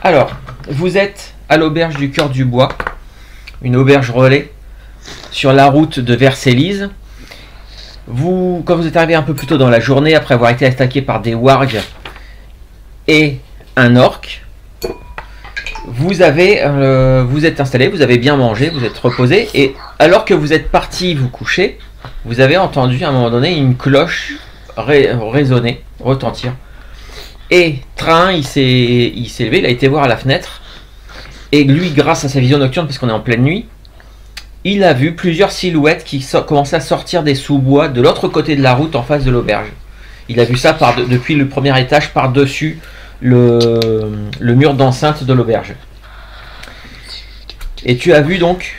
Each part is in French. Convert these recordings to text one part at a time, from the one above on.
Alors, vous êtes à l'auberge du Cœur du Bois, une auberge relais sur la route de Vercellise. Quand vous êtes arrivé un peu plus tôt dans la journée, après avoir été attaqué par des wargs et un orc, vous êtes installé, vous avez bien mangé, vous êtes reposé, et alors que vous êtes parti vous coucher, vous avez entendu à un moment donné une cloche résonner, retentir. Et Train, il s'est levé, il a été voir à la fenêtre, et lui, grâce à sa vision nocturne, parce qu'on est en pleine nuit, il a vu plusieurs silhouettes qui commençaient à sortir des sous-bois de l'autre côté de la route en face de l'auberge. Il a vu ça depuis le premier étage par-dessus le mur d'enceinte de l'auberge. Et tu as vu donc,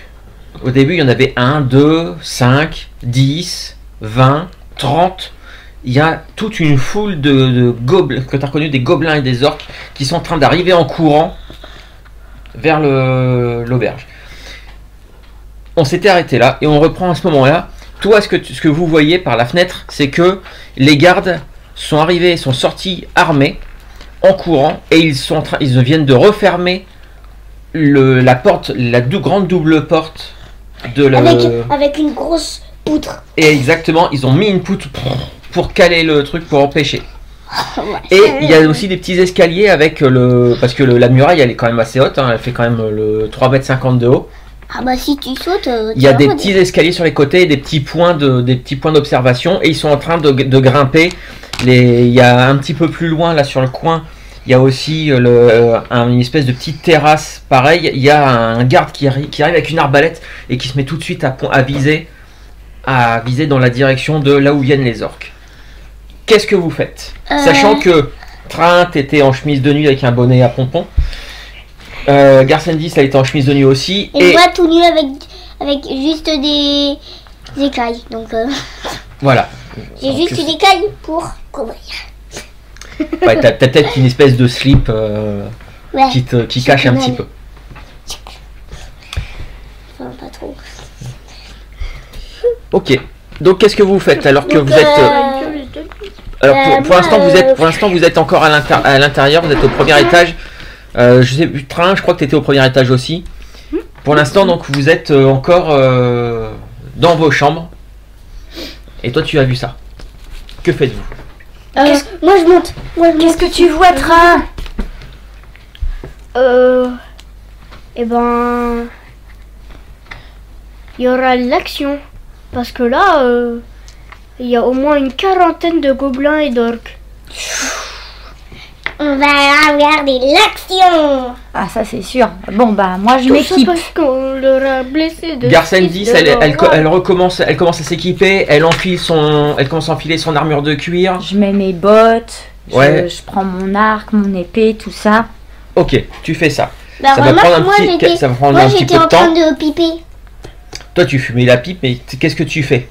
au début il y en avait 1, 2, 5, 10, 20, 30. Il y a toute une foule de gobelins, que tu as reconnu, des gobelins et des orques, qui sont en train d'arriver en courant vers l'auberge. On s'était arrêté là et on reprend à ce moment-là. Toi, ce que vous voyez par la fenêtre, c'est que les gardes sont arrivés, sont sortis armés en courant, et ils viennent de refermer la porte, la grande double porte de la... avec une grosse poutre. Et exactement, ils ont mis une poutre pour caler le truc, pour empêcher. Ouais. Et il y a aussi des petits escaliers avec parce que la muraille, elle est quand même assez haute, hein, elle fait quand même 3,50 m de haut. Ah bah si tu sautes... Il y a des petits escaliers sur les côtés, des petits points d'observation, et ils sont en train de grimper. Il y a un petit peu plus loin, là sur le coin, il y a aussi une espèce de petite terrasse. Pareil, il y a un garde qui arrive avec une arbalète et qui se met tout de suite à viser dans la direction de là où viennent les orques. Qu'est-ce que vous faites? Sachant que Train était en chemise de nuit avec un bonnet à pompons. Garcendis, elle était en chemise de nuit aussi. Et moi tout nu avec juste des écailles. Donc voilà. J'ai juste une écaille pour couvrir. Ouais, t'as peut-être une espèce de slip Ouais, qui cache un petit peu. Enfin, pas trop. Ok. Donc qu'est-ce que vous faites alors que vous êtes... Alors pour l'instant vous êtes encore à l'intérieur, vous êtes au premier étage. Je sais plus, Train, je crois que tu étais au premier étage aussi. Pour l'instant donc vous êtes encore dans vos chambres. Et toi tu as vu ça. Que faites-vous? Moi je monte. Qu'est-ce que tu vois, Train? Eh ben... Il y aura l'action. Parce que là, il y a au moins une quarantaine de gobelins et d'orques. On va regarder l'action. Ah ça c'est sûr. Bon bah moi je m'équipe. Parce qu'on leur a blessé de... Garcendis, elle commence à s'équiper, elle commence à enfiler son armure de cuir. Je mets mes bottes, Ouais. je prends mon arc, mon épée, tout ça. Ok, tu fais ça. Bah, Ça va prendre un petit peu de en train temps. de piper. Toi tu fumais la pipe, mais qu'est-ce que tu fais?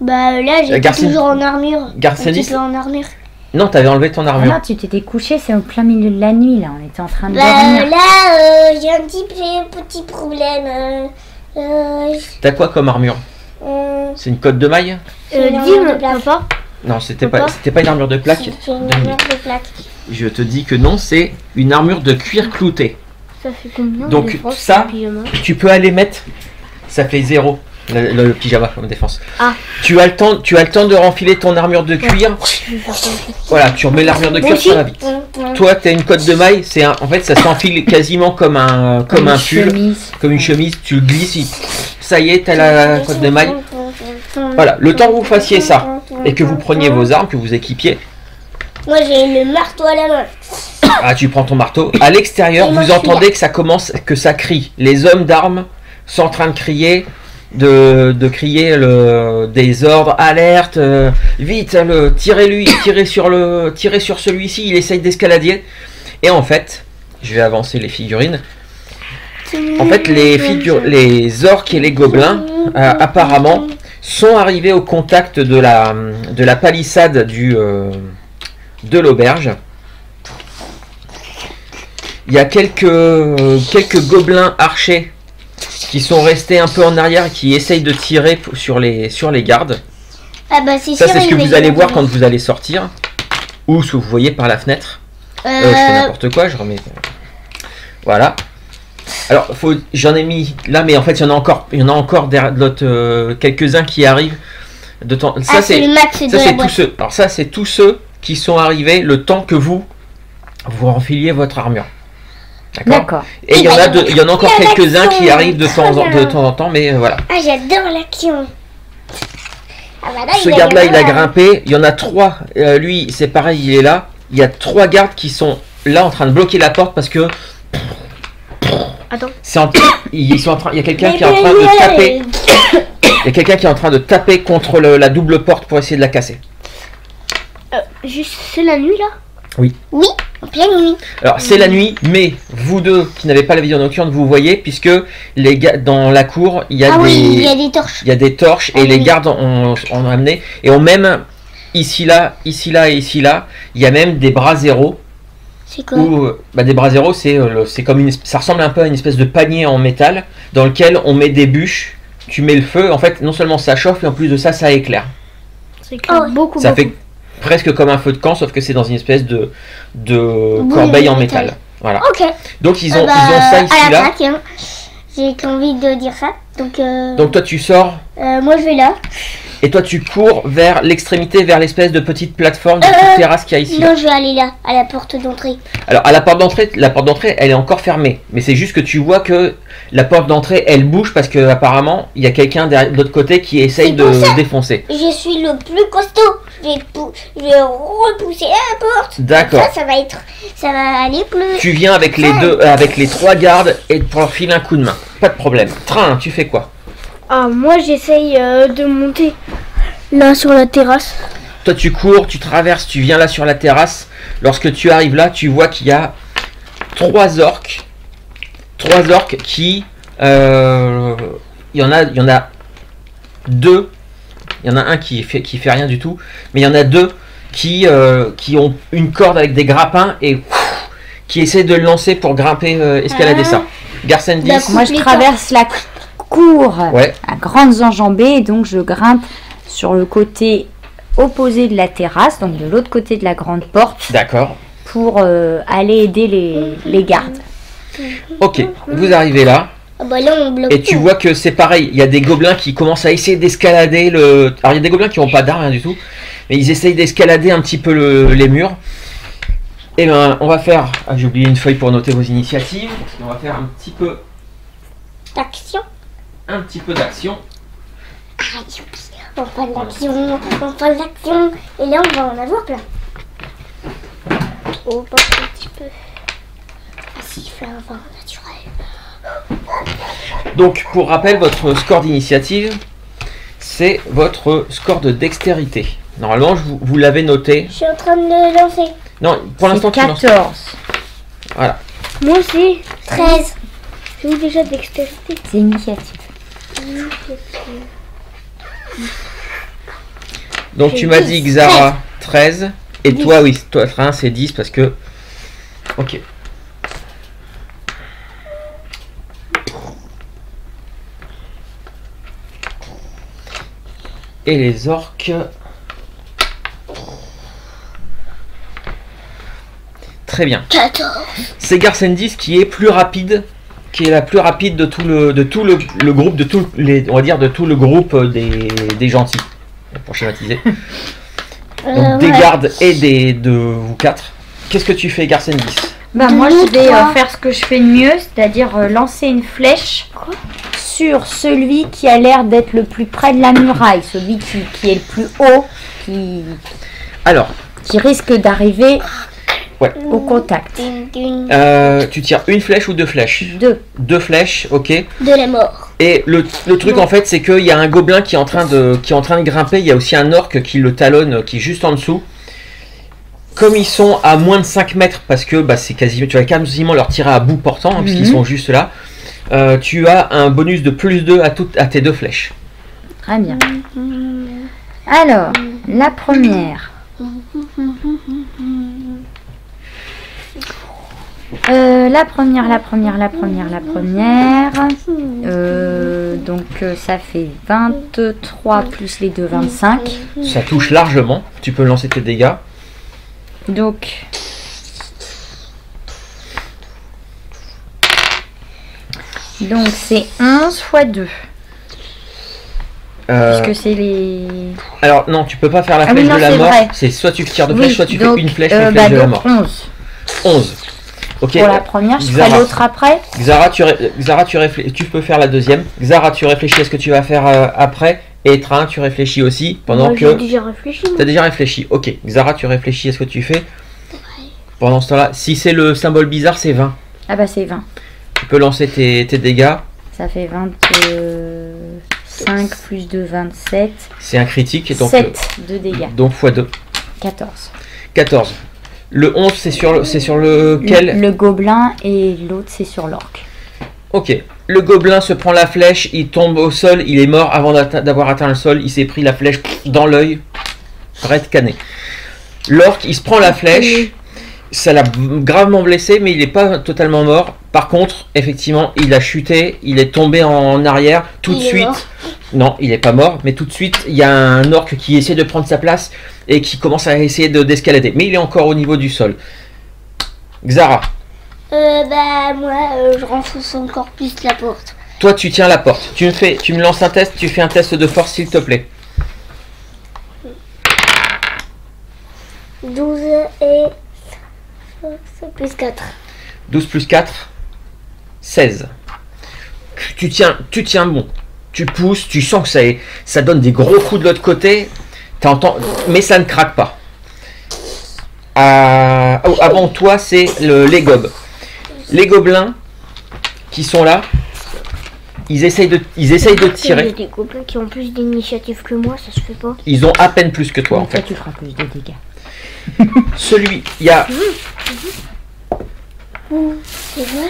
Bah là j'étais Garcendis- toujours en armure. Garcendis- Un petit peu en armure. Non, t'avais enlevé ton Ah armure. non, tu t'étais couché, c'est au plein milieu de la nuit là, on était en train de Bah dormir. là j'ai un petit problème. T'as quoi comme armure? C'est une cotte de maille? Dis-moi, papa. Non, c'était pas une armure de plaque. C'est une armure de plaque. Je te dis que non, c'est une armure de cuir clouté. Ça fait combien Donc, de défense, ça- le pyjama? Tu peux aller mettre, ça fait 0 le pyjama comme défense. Ah. Tu as le temps de renfiler ton armure de cuir. Voilà, tu remets l'armure de cuir, ça va vite. Toi, t'as une cotte de maille, en fait, ça s'enfile quasiment comme un pull, chemise. comme une chemise. Tu le glisses, ça y est, t'as la cotte de maille. Voilà, le temps que vous fassiez ça et que vous preniez vos armes, que vous équipiez. Moi j'ai le marteau à la main. Ah, tu prends ton marteau. À l'extérieur, Et moi, vous je suis entendez que ça crie. Les hommes d'armes sont en train de crier, des ordres, alerte, vite, tirez-lui, tirez sur celui-ci. Il essaye d'escalader. Et en fait, je vais avancer les figurines. En fait, les orques et les gobelins, apparemment, sont arrivés au contact de la palissade de l'auberge. Il y a quelques gobelins archers qui sont restés un peu en arrière, qui essayent de tirer sur les gardes. Ah bah c'est Ça, sûr, c'est ce que il va vous allez y voir avoir- quand vous allez sortir, ou ce que vous voyez par la fenêtre. Je fais n'importe quoi, je remets. Voilà. Alors, j'en ai mis là, mais en fait, il y en a encore quelques-uns qui arrivent de temps. Ça, c'est le max de ça, la c'est boîte. tous ceux. Alors ça, c'est tous ceux qui sont arrivés le temps que vous renfiliez votre armure. D'accord. Et il y en a encore Il y a quelques-uns l'action. qui arrivent de Très bien. temps en temps, mais voilà. Ah, j'adore l'action. Ah, bah là, Ce il garde-là, il a grimpé. grimpé. Il y en a 3. Lui, c'est pareil, il est là. Il y a 3 gardes qui sont là en train de bloquer la porte parce que Attends. ils sont en train. Il y a quelqu'un qui est en train de taper. Il y a quelqu'un qui est en train de taper contre la double porte pour essayer de la casser. Juste, c'est la nuit là? Oui, en pleine nuit. Alors c'est la nuit, mais vous deux qui n'avez pas la vision nocturne, vous voyez, puisque les gars dans la cour, il y a Ah des, oui, il y a des torches. il y a des torches et Ah les oui. gardes ont amené et ont même ici là et ici là, il y a même des braseros. C'est quoi? Où, des braseros, c'est comme ça ressemble un peu à une espèce de panier en métal dans lequel on met des bûches. Tu mets le feu, en fait, non seulement ça chauffe et en plus de ça, ça éclaire. C'est clair. Oh. Beaucoup, Ça beaucoup. fait presque comme un feu de camp, sauf que c'est dans une espèce de Boule corbeille de en métal. métal. Voilà. Ok. Donc ils Ah ont bah, ça à ici la là. traque, hein. J'ai qu'envie de dire ça. Donc Donc toi tu sors moi je vais là. et toi tu cours vers l'extrémité, vers l'espèce de petite plateforme, de petite terrasse qu'il y a ici. Non, je vais aller là, à la porte d'entrée. Alors à la porte d'entrée, elle est encore fermée. Mais c'est juste que tu vois que la porte d'entrée, elle bouge parce que apparemment il y a quelqu'un de l'autre côté qui essaye C'est pour ça. de défoncer. Je suis le plus costaud. Je vais repousser la porte. D'accord. Ça va aller plus. Tu viens avec les 3 gardes et pour leur filer un coup de main. Pas de problème. Train, tu fais quoi? Ah, moi j'essaye de monter là sur la terrasse. Toi tu cours, tu traverses, tu viens là sur la terrasse. Lorsque tu arrives là, tu vois qu'il y a 3 orques. 3 orques qui... il y en a 2. Il y en a un qui fait rien du tout. Mais il y en a 2 qui ont une corde avec des grappins et qui essaient de le lancer pour grimper, escalader ça. Garcen 10. D'accord. Moi, je traverse la cour Ouais. à grandes enjambées et donc je grimpe sur le côté opposé de la terrasse, donc de l'autre côté de la grande porte, D'accord. pour aller aider les gardes. Ok, vous arrivez là. Ah bah là on bloque Et tu tout. vois que c'est pareil, il y a des gobelins qui commencent à essayer d'escalader le... Alors il y a des gobelins qui n'ont pas d'armes, rien du tout, mais ils essayent d'escalader un petit peu les murs. Et ben on va faire... Ah, j'ai oublié une feuille pour noter vos initiatives. On va faire un petit peu Action. d'action. Ah, youpi. On parle d'action. On parle d'action. Et là on va en avoir plein. Oh, pas un petit peu. Ah, si, fait un vent naturel. Donc pour rappel, votre score d'initiative, c'est votre score de dextérité. Normalement, vous l'avez noté. Je suis en train de le lancer. Non, pour l'instant C'est tu lances. 14. Voilà. Moi aussi. 13. J'ai eu déjà dextérité. C'est initiative. Donc J'ai tu m'as 10, dit Xara 13 et toi oui, toi Train c'est 10 parce que OK. Et les orques très bien. 14. C'est Garcendis qui est plus rapide, qui est la plus rapide de tout le groupe, on va dire de tout le groupe des gentils, pour schématiser. Donc des ouais. gardes et de vous 4. Qu'est-ce que tu fais, Garcendis? Bah, moi, je vais Trois. faire ce que je fais de mieux, c'est-à-dire lancer une flèche sur celui qui a l'air d'être le plus près de la muraille, celui qui est le plus haut, Alors, qui risque d'arriver Ouais. au contact. tu tires une flèche ou 2 flèches? 2. 2 flèches, ok. De la mort. Et le truc en fait, c'est qu'il y a un gobelin qui est en train de grimper. Il y a aussi un orque qui le talonne, qui est juste en dessous. Comme ils sont à moins de 5 mètres, parce que c'est quasiment, tu vas quasiment leur tirer à bout portant, hein, puisqu'ils sont juste là. Tu as un bonus de +2 à tes 2 flèches. Très bien. Alors, la première. Donc ça fait 23 plus les 2, 25. Ça touche largement. Tu peux lancer tes dégâts. Donc Donc c'est 11 x 2. Puisque c'est les... Alors non, tu peux pas faire la Ah oui, flèche non, de la c'est mort. vrai. C'est soit tu tires de Oui, flèche, soit tu donc, fais une flèche de la donc mort. 11. 11. Ok. Pour la première, je ferai Xara. l'autre après. Xara, tu réfléchis. Tu peux faire la deuxième. Xara, tu réfléchis à ce que tu vas faire après. Et Train, tu réfléchis aussi pendant Moi, que. j'ai déjà réfléchi. T'as déjà réfléchi. Ok. Xara, tu réfléchis à ce que tu fais. Pendant ce temps-là, si c'est le symbole bizarre, c'est 20. Ah bah c'est 20. Tu peux lancer tes dégâts. Ça fait 25 plus 2, 27. C'est un critique. Donc, 7 de dégâts. donc x2. 14. 14. Le 11, c'est sur lequel Le gobelin et l'autre c'est sur l'orque. Ok. Le gobelin se prend la flèche, il tombe au sol, il est mort avant d'avoir atteint le sol, il s'est pris la flèche dans l'œil, prêt de caner. L'orque, il se prend la flèche, ça l'a gravement blessé, mais il n'est pas totalement mort. Par contre, effectivement, il a chuté, il est tombé en arrière, tout de Il est suite. mort. Non, il n'est pas mort, mais tout de suite, il y a un orque qui essaie de prendre sa place et qui commence à essayer d'escalader. Mais il est encore au niveau du sol. Xara, Bah moi je renfonce encore plus la porte. toi tu tiens la porte. Tu me lances un test, tu fais un test de force s'il te plaît. 12 et plus 4. 12 plus 4, 16. Tu tiens bon. Tu pousses, tu sens que ça donne des gros coups de l'autre côté. T'entends, mais ça ne craque pas. Avant toi, c'est les gobes. Les gobelins qui sont là, ils essayent de Il y a tirer. des gobelins qui ont plus d'initiative que moi, ça se fait pas. Ils ont à peine plus que toi en Donc toi fait. tu feras plus de dégâts. Celui, il y a C'est vrai.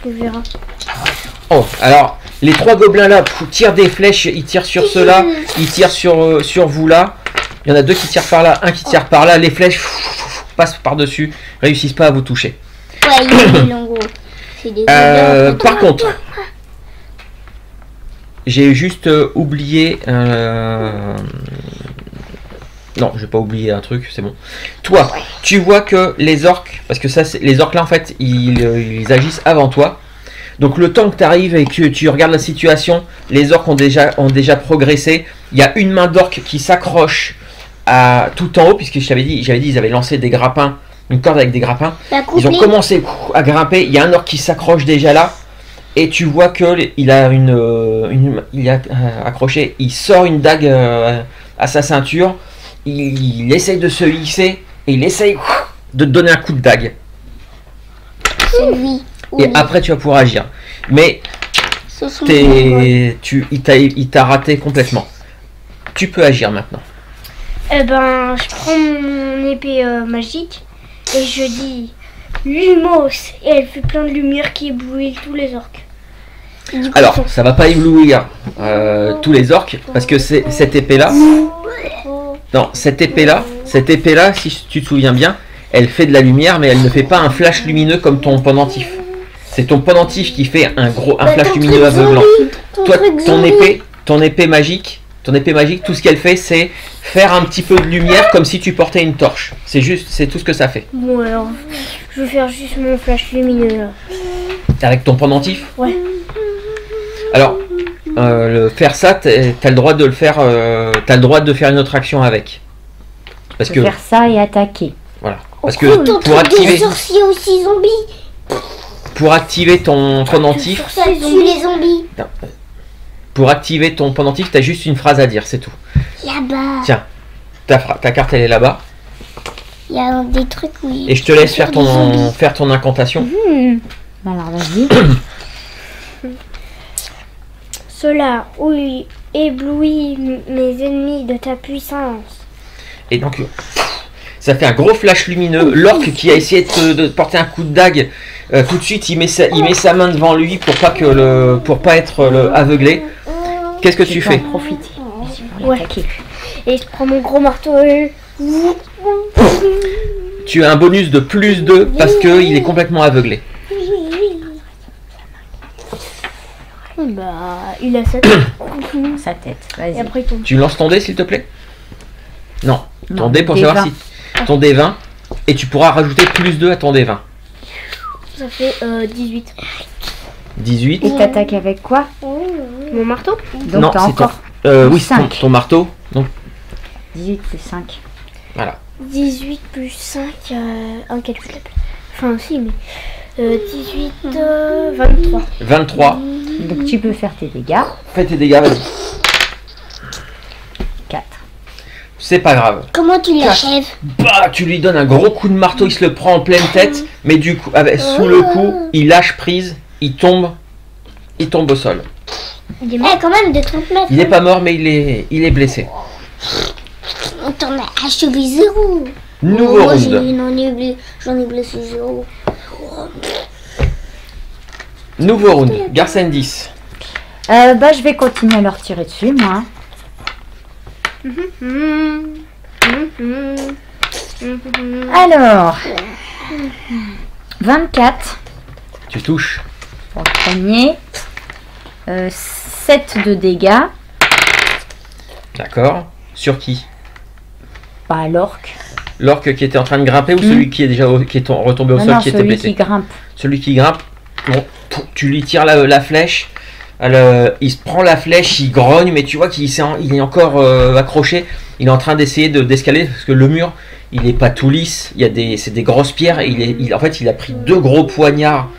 Tu verras. oh, alors les trois gobelins là tirent des flèches, ils tirent sur ceux-là, ils tirent sur vous là. Il y en a deux qui tirent par là, un qui tire par là. Les flèches passent par-dessus, réussissent pas à vous toucher. Ouais, il est nul en gros. C'est des Par contre, j'ai juste oublié. Non, j'ai pas oublié un truc, c'est bon. Toi, tu vois que les orques, parce que ça, les orques là en fait, ils agissent avant toi. Donc le temps que tu arrives et que tu regardes la situation, les orques ont déjà progressé. Il y a une main d'orque qui s'accroche à tout en haut, puisque j'avais dit, ils avaient lancé des grappins, une corde avec des grappins. Ils ont commencé à grimper. Il y a un orque qui s'accroche déjà là, et tu vois que il a accroché. Il sort une dague à sa ceinture. Il essaye de se hisser et il essaye de te donner un coup de dague. C'est lui. Et après tu vas pouvoir agir. Mais Ce sont il t'a raté complètement. Tu peux agir maintenant. Eh ben, je prends mon épée magique et je dis Lumos, et elle fait plein de lumière qui éblouit tous les orques. Du coup, Alors, ça va pas éblouir tous les orques parce que c'est cette épée là. Non, cette épée là, si tu te souviens bien, elle fait de la lumière, mais elle ne fait pas un flash lumineux comme ton pendentif. C'est ton pendentif qui fait un flash lumineux aveuglant. Toi, ton épée magique, tout ce qu'elle fait, c'est faire un petit peu de lumière comme si tu portais une torche. C'est tout ce que ça fait. Bon, alors, je vais faire juste mon flash lumineux là. Avec ton pendentif. Ouais. Alors, faire ça, t'as le droit de le faire. T'as le droit de faire une autre action avec. Parce Tu que peux faire ça et attaquer. voilà. Parce T'es en que train pour de activer, des sorciers aussi zombies. pour activer ton pendentif, Ça tue les zombies. pour activer ton pendentif, t'as juste une phrase à dire, c'est tout. Là-bas. Tiens, ta carte elle est là-bas. Il y a des trucs où Et je te laisse faire ton incantation. Alors vas-y. Cela, oui, éblouit mes ennemis de ta puissance. Et donc, ça fait un gros flash lumineux. L'orque qui a essayé de porter un coup de dague, tout de suite, il met sa main devant lui pour pas être aveuglé. Qu'est-ce que tu peux en fais? profiter. Pour Ouais. l'attaquer. Et je prends mon gros marteau et... Tu as un bonus de plus 2 parce qu'il est complètement aveuglé. Bah, il a sa Sa tête. Et Vas-y. après il tombe. Tu lances ton dé s'il te plaît? Non, ton Non, dé pour dé savoir 20. si ton dé 20 et tu pourras rajouter plus 2 à ton dé 20. Ça fait 18. 18. Et t'attaques avec quoi? Mon marteau. Donc Non, t'as c'est encore Oui, c'est cinq. ton marteau. Donc 18 plus 5. voilà. 18 plus 5, un calcul. Enfin, si, mais. 18, 23. 23. Donc tu peux faire tes dégâts. Fais tes dégâts, vas-y. 4. C'est pas grave. Comment tu l'achèves? Bah, tu lui donnes un gros coup de marteau, il se le prend en pleine tête, mais du coup, sous le coup, il lâche prise, il tombe au sol. Il est Eh, mort. quand même, de 30 mètres. Il n'est pas mort, mais il est blessé. On t'en a achevé 0. Nouveau Moi, round. j'en ai blessé 0. Nouveau round. Garcen 10. Bah je vais continuer à leur tirer dessus moi. Alors 24 Tu touches. pour le premier. 7 de dégâts. D'accord. Sur qui? Bah l'orque. L'orque qui était en train de grimper ou celui qui est déjà retombé au Non, sol non, qui était celui blessé? qui grimpe. Celui qui grimpe. Bon, tu lui tires la flèche. Il se prend la flèche, il grogne, mais tu vois qu'il il est encore accroché. Il est en train d'essayer d'escalader parce que le mur, il n'est pas tout lisse. C'est des grosses pierres. En fait, il a pris 2 gros poignards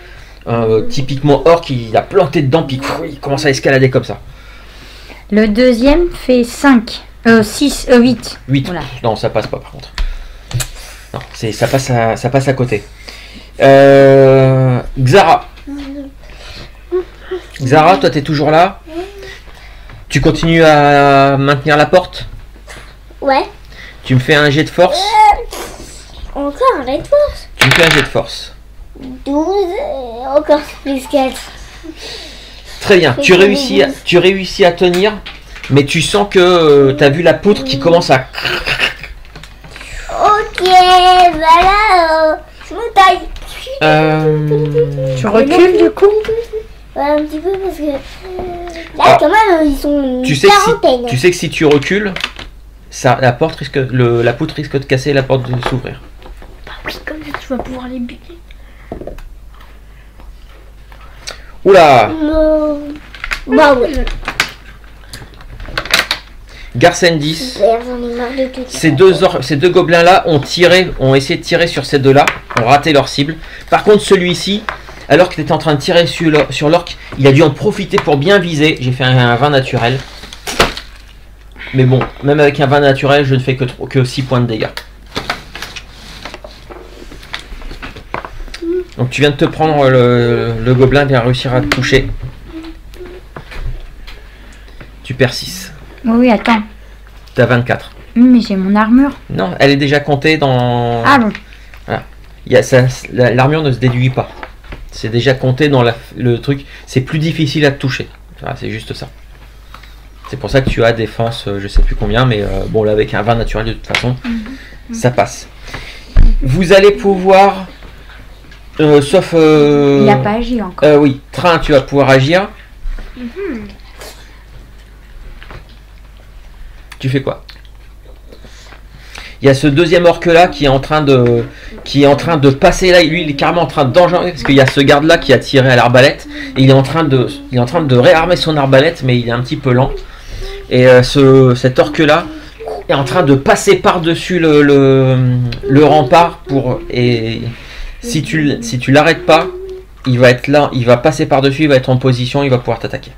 typiquement orc. Il a planté dedans, puis il commence à escalader comme ça. Le deuxième fait 5. 6, 8. 8. Voilà. Non, ça passe pas par contre. Non, ça passe à côté. Xara. Xara, toi t'es toujours là? Tu continues à maintenir la porte? Ouais. Tu me fais un jet de force? Encore un red force. Tu me fais un jet de force. 12. Encore plus 4. Très bien. C'est Tu pas réussis à tenir, mais tu sens que tu as vu la poutre qui commence à... Ok, voilà. Je me taille. Tu recules du coup? Ouais, un petit peu parce que là, Ah. quand même, ils sont Tu une sais, quarantaine. que si tu recules, la poutre risque de casser, la porte de s'ouvrir. Bah oui, comme ça, tu vas pouvoir les buter. Oula! Bah oui. Garcen 10. D'ailleurs, j'en ai marre de tout. Ces deux gobelins-là ont essayé de tirer sur ces deux-là, ont raté leur cible. Par contre, celui-ci, alors qu'il était en train de tirer sur l'orque, il a dû en profiter pour bien viser. J'ai fait un 20 naturel. Mais bon, même avec un 20 naturel, je ne fais que 6 points de dégâts. Donc tu viens de te prendre, le gobelin vient réussir à te toucher. Tu perds 6. Oui, attends. T'as 24. Mais j'ai mon armure. Non, elle est déjà comptée dans... Ah bon. L'armure ne se déduit pas. C'est déjà compté dans le truc. C'est plus difficile à te toucher. Voilà, c'est juste ça. C'est pour ça que tu as défense, je sais plus combien, mais bon, là, avec un 20 naturel, de toute façon, ça passe. Vous allez pouvoir... sauf... Il n'a pas agi encore. Oui, Train, tu vas pouvoir agir. Tu fais quoi? Il y a ce deuxième orque là qui est en train de passer là, lui il est carrément en train d'enjamber parce qu'il y a ce garde là qui a tiré à l'arbalète et il est en train de réarmer son arbalète, mais il est un petit peu lent. Et cet orque là est en train de passer par-dessus le rempart et si tu l'arrêtes pas, il va être là, il va passer par-dessus, il va être en position, il va pouvoir t'attaquer.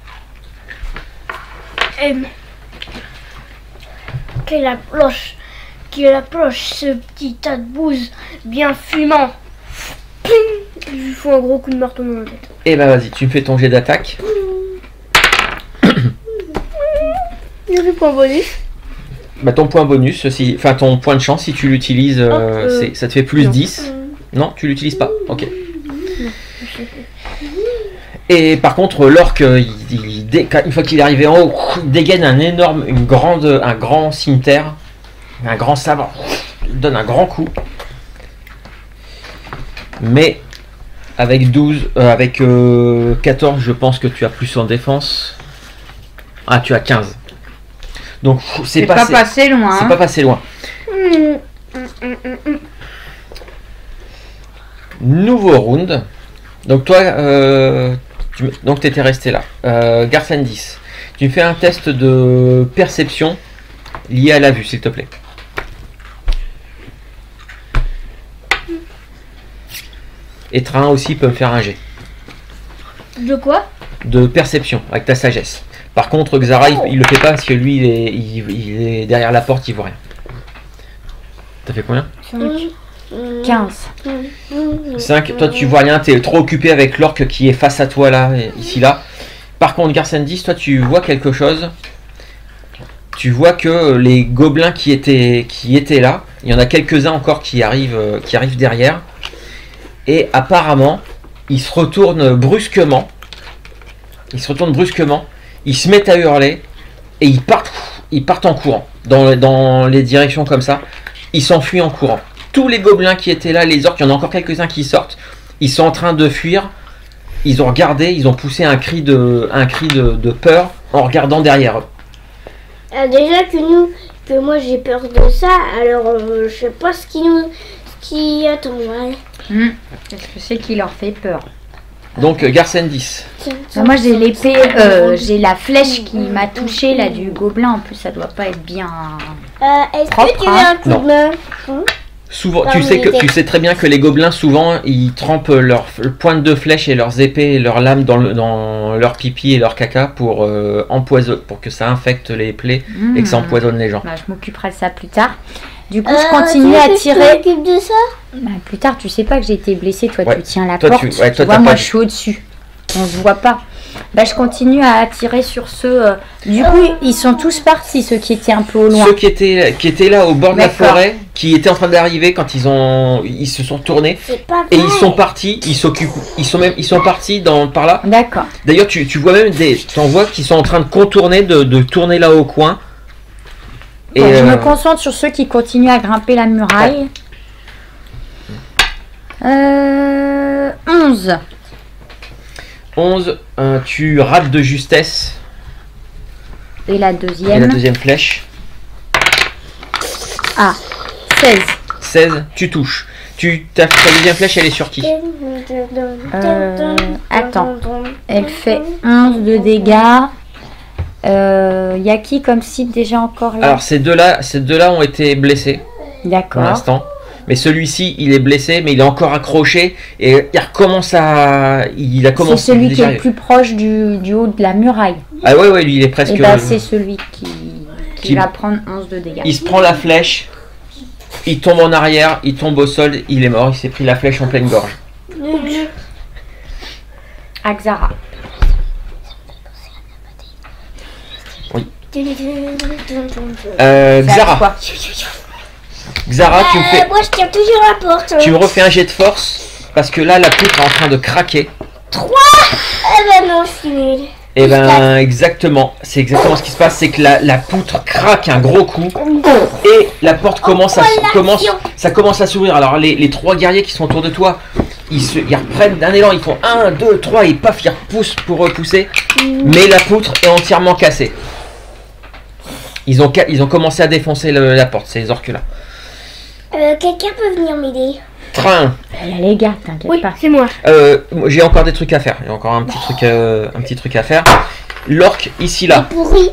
Qu'il approche ce petit tas de bouse bien fumant. Pling, je lui fous un gros coup de marteau dans la tête. Et bah vas-y, tu me fais ton jet d'attaque. Il y a des points bonus. Bah ton point bonus, enfin ton point de chance, si tu l'utilises, ça te fait plus 10. Non, tu l'utilises pas. Ok. Et par contre, l'orque, une fois qu'il est arrivé en haut, il dégaine un grand cimetière, un grand sabre, il donne un grand coup. Mais avec 14, je pense que tu as plus en défense. Ah, tu as 15. Donc c'est pas passé loin. C'est pas passé loin. Nouveau round. Donc toi, Donc tu étais resté là. Garcin 10. Tu me fais un test de perception lié à la vue, s'il te plaît. Et Train aussi peut me faire un jet. De quoi? De perception, avec ta sagesse. Par contre, Xara, il le fait pas parce que lui, il est derrière la porte, il voit rien. T'as fait combien? 15. 5. Toi, tu vois rien, t'es trop occupé avec l'orque qui est face à toi, là, ici, là. Par contre, Garcin 10, toi, tu vois quelque chose. Tu vois que les gobelins qui étaient là, il y en a quelques-uns encore qui arrivent derrière. Et apparemment, ils se retournent brusquement. Ils se mettent à hurler et ils partent en courant dans les directions comme ça. Ils s'enfuient en courant. Tous les gobelins qui étaient là, les orques, il y en a encore quelques-uns qui sortent. Ils sont en train de fuir. Ils ont regardé, ils ont poussé un cri de peur en regardant derrière eux. Déjà que moi j'ai peur de ça, alors je sais pas ce qui attend. Ouais. Qu'est-ce que c'est qui leur fait peur? Donc Garcin 10. Moi j'ai l'épée, j'ai la flèche qui m'a touché là du gobelin. En plus ça doit pas être bien. Est-ce Propre, que tu veux un coup de main? Souvent, Parmi tu sais très bien que les gobelins souvent ils trempent leurs pointes de flèche et leurs épées et leurs lames dans leur pipi et leur caca pour que ça infecte les plaies et que ça empoisonne les gens. Bah, je m'occuperai de ça plus tard. Du coup, je continue à tirer. Tu t'occupes de ça? Bah, plus tard, tu sais pas que j'ai été blessée. Toi, Ouais. tu tiens la Toi, porte. tu vois, moi, je suis au-dessus. On se voit pas. Bah, je continue à tirer sur ceux. Du coup, ils sont tous partis, ceux qui étaient un peu au loin. Ceux qui étaient là au bord de la D'accord. forêt, qui étaient en train d'arriver quand ils se sont tournés C'est pas vrai. et ils sont partis. Ils sont partis par là. D'accord. D'ailleurs, tu vois même t'en vois qui sont en train de contourner, de tourner là au coin. Et Donc, je me concentre sur ceux qui continuent à grimper la muraille. 11. 11, tu rates de justesse. Et la Et deuxième. la deuxième flèche. Ah, 16. 16, tu touches. Ta deuxième flèche, elle est sur qui? Attends. Elle fait 11 de dégâts. Y a qui comme cible déjà encore là? Alors ces deux-là ont été blessés pour D'accord. l'instant. Mais celui-ci, il est blessé, mais il est encore accroché et il a commencé. C'est celui qui est le plus proche du haut de la muraille. Ah ouais, lui, il est presque. Et bah, c'est celui qui va prendre 11 de dégâts. Il se prend la flèche, il tombe en arrière, il tombe au sol, il est mort, il s'est pris la flèche en pleine gorge. Axara. Xara. Xara, Moi je tiens toujours la porte. tu me refais un jet de force parce que là, la poutre est en train de craquer. 3. Eh ben non, je suis nulle. Et ben exactement, c'est exactement ce qui se passe, c'est que la poutre craque un gros coup et la porte commence à s'ouvrir. Alors les trois guerriers qui sont autour de toi, ils reprennent d'un élan, ils font 1, 2, 3 et paf, ils repoussent pour repousser, mais la poutre est entièrement cassée. Ils ont commencé à défoncer la porte, ces orques là. Quelqu'un peut venir m'aider? Train. Il y a les gars, t'inquiète Oui, pas. c'est moi. J'ai encore des trucs à faire. J'ai encore un petit truc à faire. L'orque ici là. Pourri.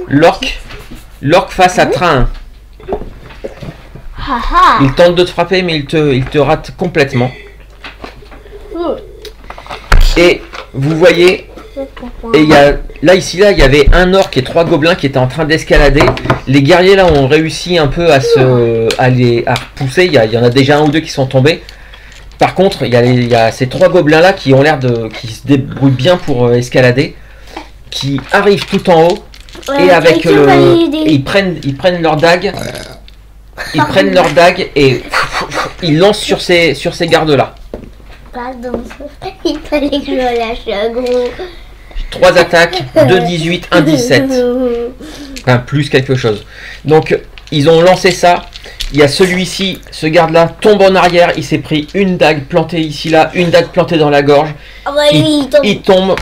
L'orque face à Train. Haha. Il tente de te frapper, mais il te rate complètement. Et vous voyez, et là, il y avait un orc et 3 gobelins qui étaient en train d'escalader. Les guerriers là ont réussi un peu à repousser. Il y en a déjà un ou deux qui sont tombés. Par contre, il y a ces 3 gobelins là qui ont l'air qui se débrouillent bien pour escalader, qui arrivent tout en haut et avec et ils prennent leur dague. Ils prennent leur dague et ils lancent sur ces gardes là. Pardon. Il fallait que je me lâche un gros. 3 attaques, 2 18, 1 17. Enfin, plus quelque chose. Donc, ils ont lancé ça. Il y a celui-ci, ce garde-là, tombe en arrière. Il s'est pris une dague plantée ici, là, une dague plantée dans la gorge. Ah bah lui, Il tombe.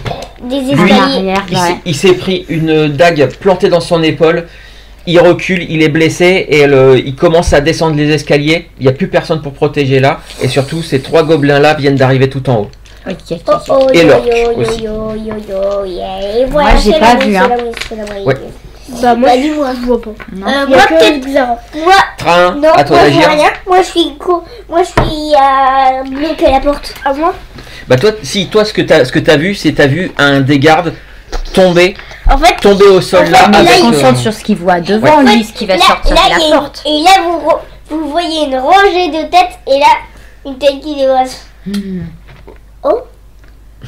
des Lui, escaliers. il s'est pris une dague plantée dans son épaule. Il recule, il est blessé et il commence à descendre les escaliers. Il n'y a plus personne pour protéger là. Et surtout, ces 3 gobelins-là viennent d'arriver tout en haut. Ok, ok, Oh, ok. oh, Et yo, l'orque yo, aussi. yo, yo, yo, yeah. Et Moi, j'ai c'est pas la vu, oui, hein. c'est la oui, c'est la oui. Ouais. Bah moi Bah, dis-moi. je vois pas. Non. Moi, peut-être Xara. Moi, Train, non, à toi moi, je vois d'agir. rien. Moi, je suis bloqué à la porte. À moi Bah toi, si toi ce que t'as vu, c'est t'as vu un des gardes tomber En fait, au sol En fait, là là, Il avec. se concentre sur ce qu'il voit devant lui, ce qui va sortir de il y la a porte. Et là, vous voyez une rangée de têtes et là, une tête qui dépasse. Oh,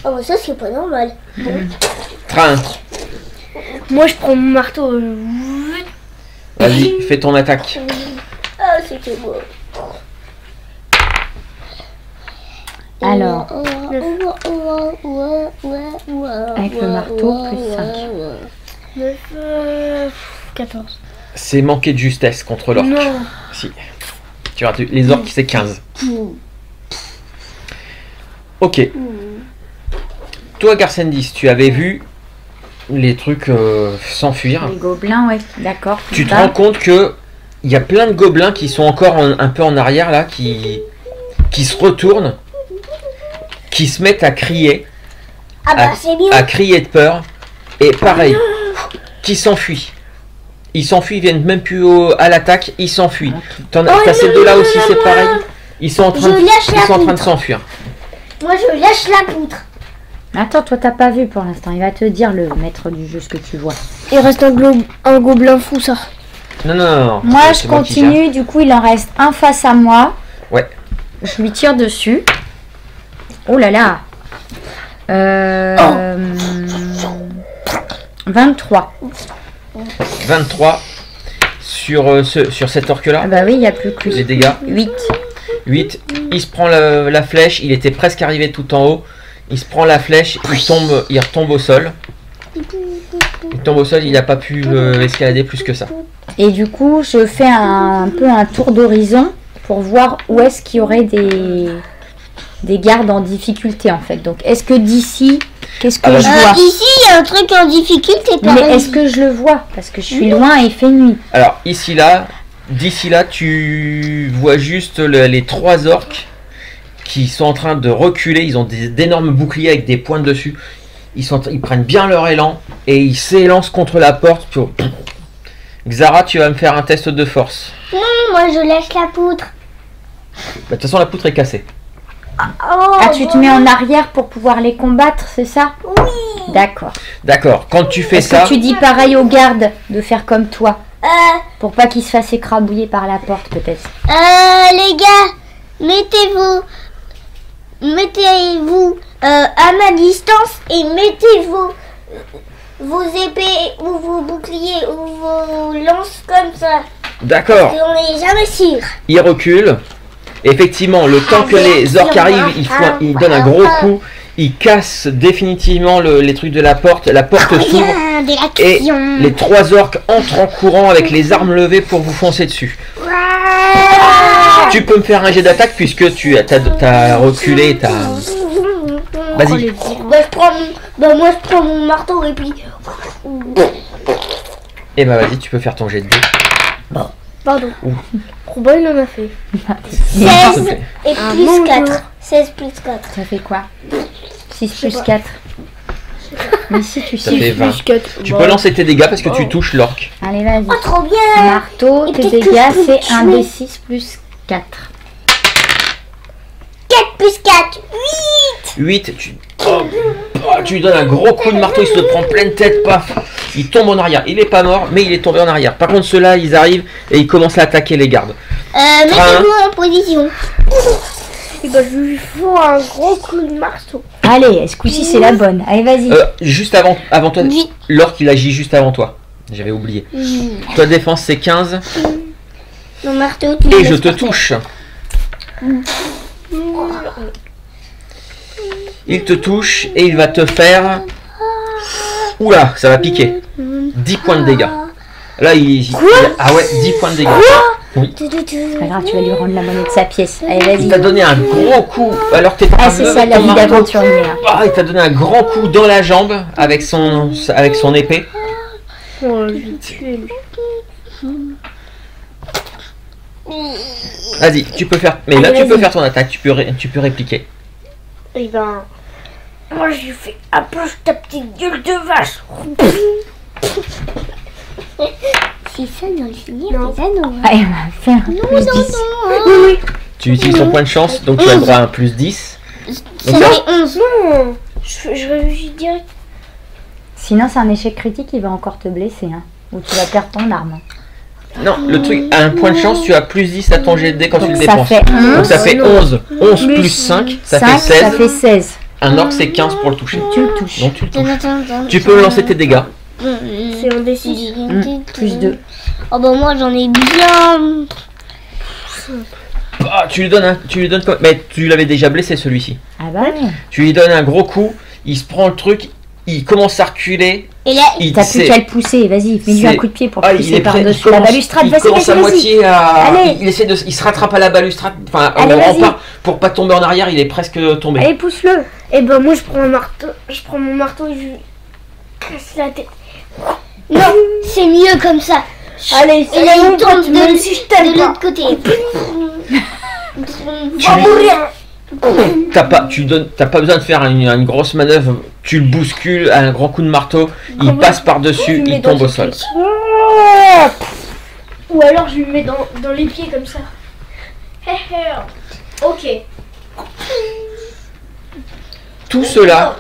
bah ça, c'est pas normal. Train. Moi je prends mon marteau. Vas-y, fais ton attaque. Ah, c'était beau. Alors, avec le marteau, plus 5. 14. C'est manquer de justesse contre l'orque. Non. Si. Tu rates. Les orques, c'est 15. Ok. Toi, Garsendis, tu avais vu les trucs s'enfuir. Les gobelins, ouais, d'accord. Tu te Bah, rends compte que il y a plein de gobelins qui sont encore un peu en arrière là, qui se retournent, qui se mettent à crier, Ah bah, c'est bien. à crier de peur, et pareil, qui s'enfuient. Ils s'enfuient, ils viennent même plus à l'attaque, ils s'enfuient. T'as ces deux-là aussi, c'est pareil. Ils sont en train Je lâche la de poutre. s'enfuir. Moi, je lâche la poutre. Attends, toi t'as pas vu pour l'instant. Il va te dire le maître du jeu ce que tu vois. Il reste un gobelin fou ça. Non, non, non, non. Moi c'est je qui gère. continue, du coup il en reste un face à moi. Ouais. Je lui tire dessus. Oh là là. 23. 23 sur cet orque-là. Ah bah oui, il n'y a plus que Les lui. dégâts. 8. 8. Il se prend la flèche. Il était presque arrivé tout en haut. Il se prend la flèche. Il retombe au sol. Il tombe au sol. Il n'a pas pu escalader plus que ça. Et du coup, je fais un peu un tour d'horizon pour voir où est-ce qu'il y aurait des gardes en difficulté en fait. Donc, est-ce que d'ici, qu'est-ce que Ah bah, je vois Ici, il y a un truc en difficulté, Mais pareil. est-ce que je le vois? Parce que je suis loin et il fait nuit. Alors, d'ici là, tu vois juste les 3 orques qui sont en train de reculer. Ils ont d'énormes boucliers avec des pointes dessus. Ils prennent bien leur élan et ils s'élancent contre la porte. Xara, tu vas me faire un test de force. Non, moi, je lâche la poutre. Bah, de toute façon, la poutre est cassée. Oh, Ah, tu te mets en arrière pour pouvoir les combattre, c'est ça? Oui. D'accord. D'accord. Quand tu fais Est-ce ça, que tu dis pareil aux gardes de faire comme toi? Euh, Pour pas qu'ils se fassent écrabouiller par la porte, peut-être. les gars, mettez-vous à ma distance et mettez vos épées ou vos boucliers ou vos lances comme ça. d'accord. Et on n'est jamais sûr. Il recule. Effectivement, le temps que les orques arrivent, ils donnent un gros coup. Ils cassent définitivement les trucs de la porte. La porte s'ouvre. Rien de Et l'action. les 3 orques entrent en courant avec les armes levées pour vous foncer dessus. Tu peux me faire un jet d'attaque puisque tu as reculé. Vas-y. Moi je prends mon marteau et puis. Et bah vas-y, tu peux faire ton jet de dés. Pardon. Ouh. Robin il en a fait. s'il te 16 plaît. et Ah, plus bonjour. 4. 16 plus 4. Ça fait quoi? 6 sais plus pas. 4. Mais si tu Ça sais. fait 20. Plus 4. Tu peux lancer tes dégâts parce que tu touches l'orque. Allez, vas-y. Oh, trop bien! Marteau, Et tes peut-être que dégâts, je peux c'est le 1 tuer. des 6 plus 4. 4 plus 4, 8! 8, tu lui donnes un gros coup de marteau, il se prend pleine tête, paf. Il tombe en arrière. Il est pas mort, mais il est tombé en arrière. Par contre, ceux-là, ils arrivent et ils commencent à attaquer les gardes. Mettez-vous en position. Et bah je lui fous un gros coup de marteau. Allez, ce coup-ci, c'est la bonne. Allez, vas-y. Juste avant toi, Oui. l'orque, il agit juste avant toi. J'avais oublié. Toi, défense, c'est 15. Mon marteau, tu Et le je laisses te par terre. touche. Il te touche et il va te faire... Oula, ça va piquer. 10 points de dégâts. Là, ah ouais, 10 points de dégâts. Oui. C'est pas grave, tu vas lui rendre la monnaie de sa pièce. Allez, Il vas-y. t'a donné un gros coup alors que t'es en Ah, train c'est de ça, lever la ton vie marteau. d'aventurier. hein. Ah, il t'a donné un grand coup dans la jambe avec son épée. Oh, je vais le tuer lui. Vas-y, tu peux faire. Mais là, Allez, tu peux vas-y. faire ton attaque. Tu peux répliquer. Et ben Moi, je lui fais approche ta petite gueule de vache. C'est ça dans le finir Non. des anneaux. Ah, elle va faire un plus 10. Oui. Tu utilises ton point de chance, donc tu as le droit à un plus 10. Ça Donc ça- fait 11. Non. Je réfléchis direct. Sinon, c'est un échec critique, il va encore te blesser. Hein. Ou tu vas perdre ton arme. Non, le truc, à un point de chance, tu as plus 10 à ton jet de dés quand tu le Donc ça dépenses. fait 11. Donc ça fait 11. 11 plus 5, ça fait 5, 16. ça fait 16. Un orc, c'est 15 pour le toucher. Tu le touches. Donc tu le touches. Attends. Tu peux lancer tes dégâts. C'est un D6. Plus 2. Oh bah moi j'en ai bien. Ah, tu lui donnes quoi? Mais tu l'avais déjà blessé celui-ci. Ah bah oui. Tu lui donnes un gros coup, il se prend le truc, il commence à reculer. Et là, Il T'as plus sait- qu'à le pousser, vas-y, mets-lui c'est- un coup de pied pour Ah, le il pousser est prêt, par-dessus la balustrade. il Vas-y, commence vas-y, à vas-y. moitié à. Allez. Il essaie il se rattrape à la balustrade, enfin Allez, au vas-y. rempart pour pas tomber en arrière, il est presque tombé. Allez, pousse-le. Et ben moi, je prends mon marteau et je lui casse la tête. non, c'est mieux comme ça. Allez, Et là il bon, tombe tu me si je t'aime de pas. l'autre côté. Tu Va lui- mourir. T'as pas besoin de faire une grosse manœuvre, tu le bouscules à un grand coup de marteau, il Comment passe par-dessus, tu le mets il dans tombe au tes sol. pieds. Ou alors je lui mets dans les pieds comme ça. Ok. Tout cela,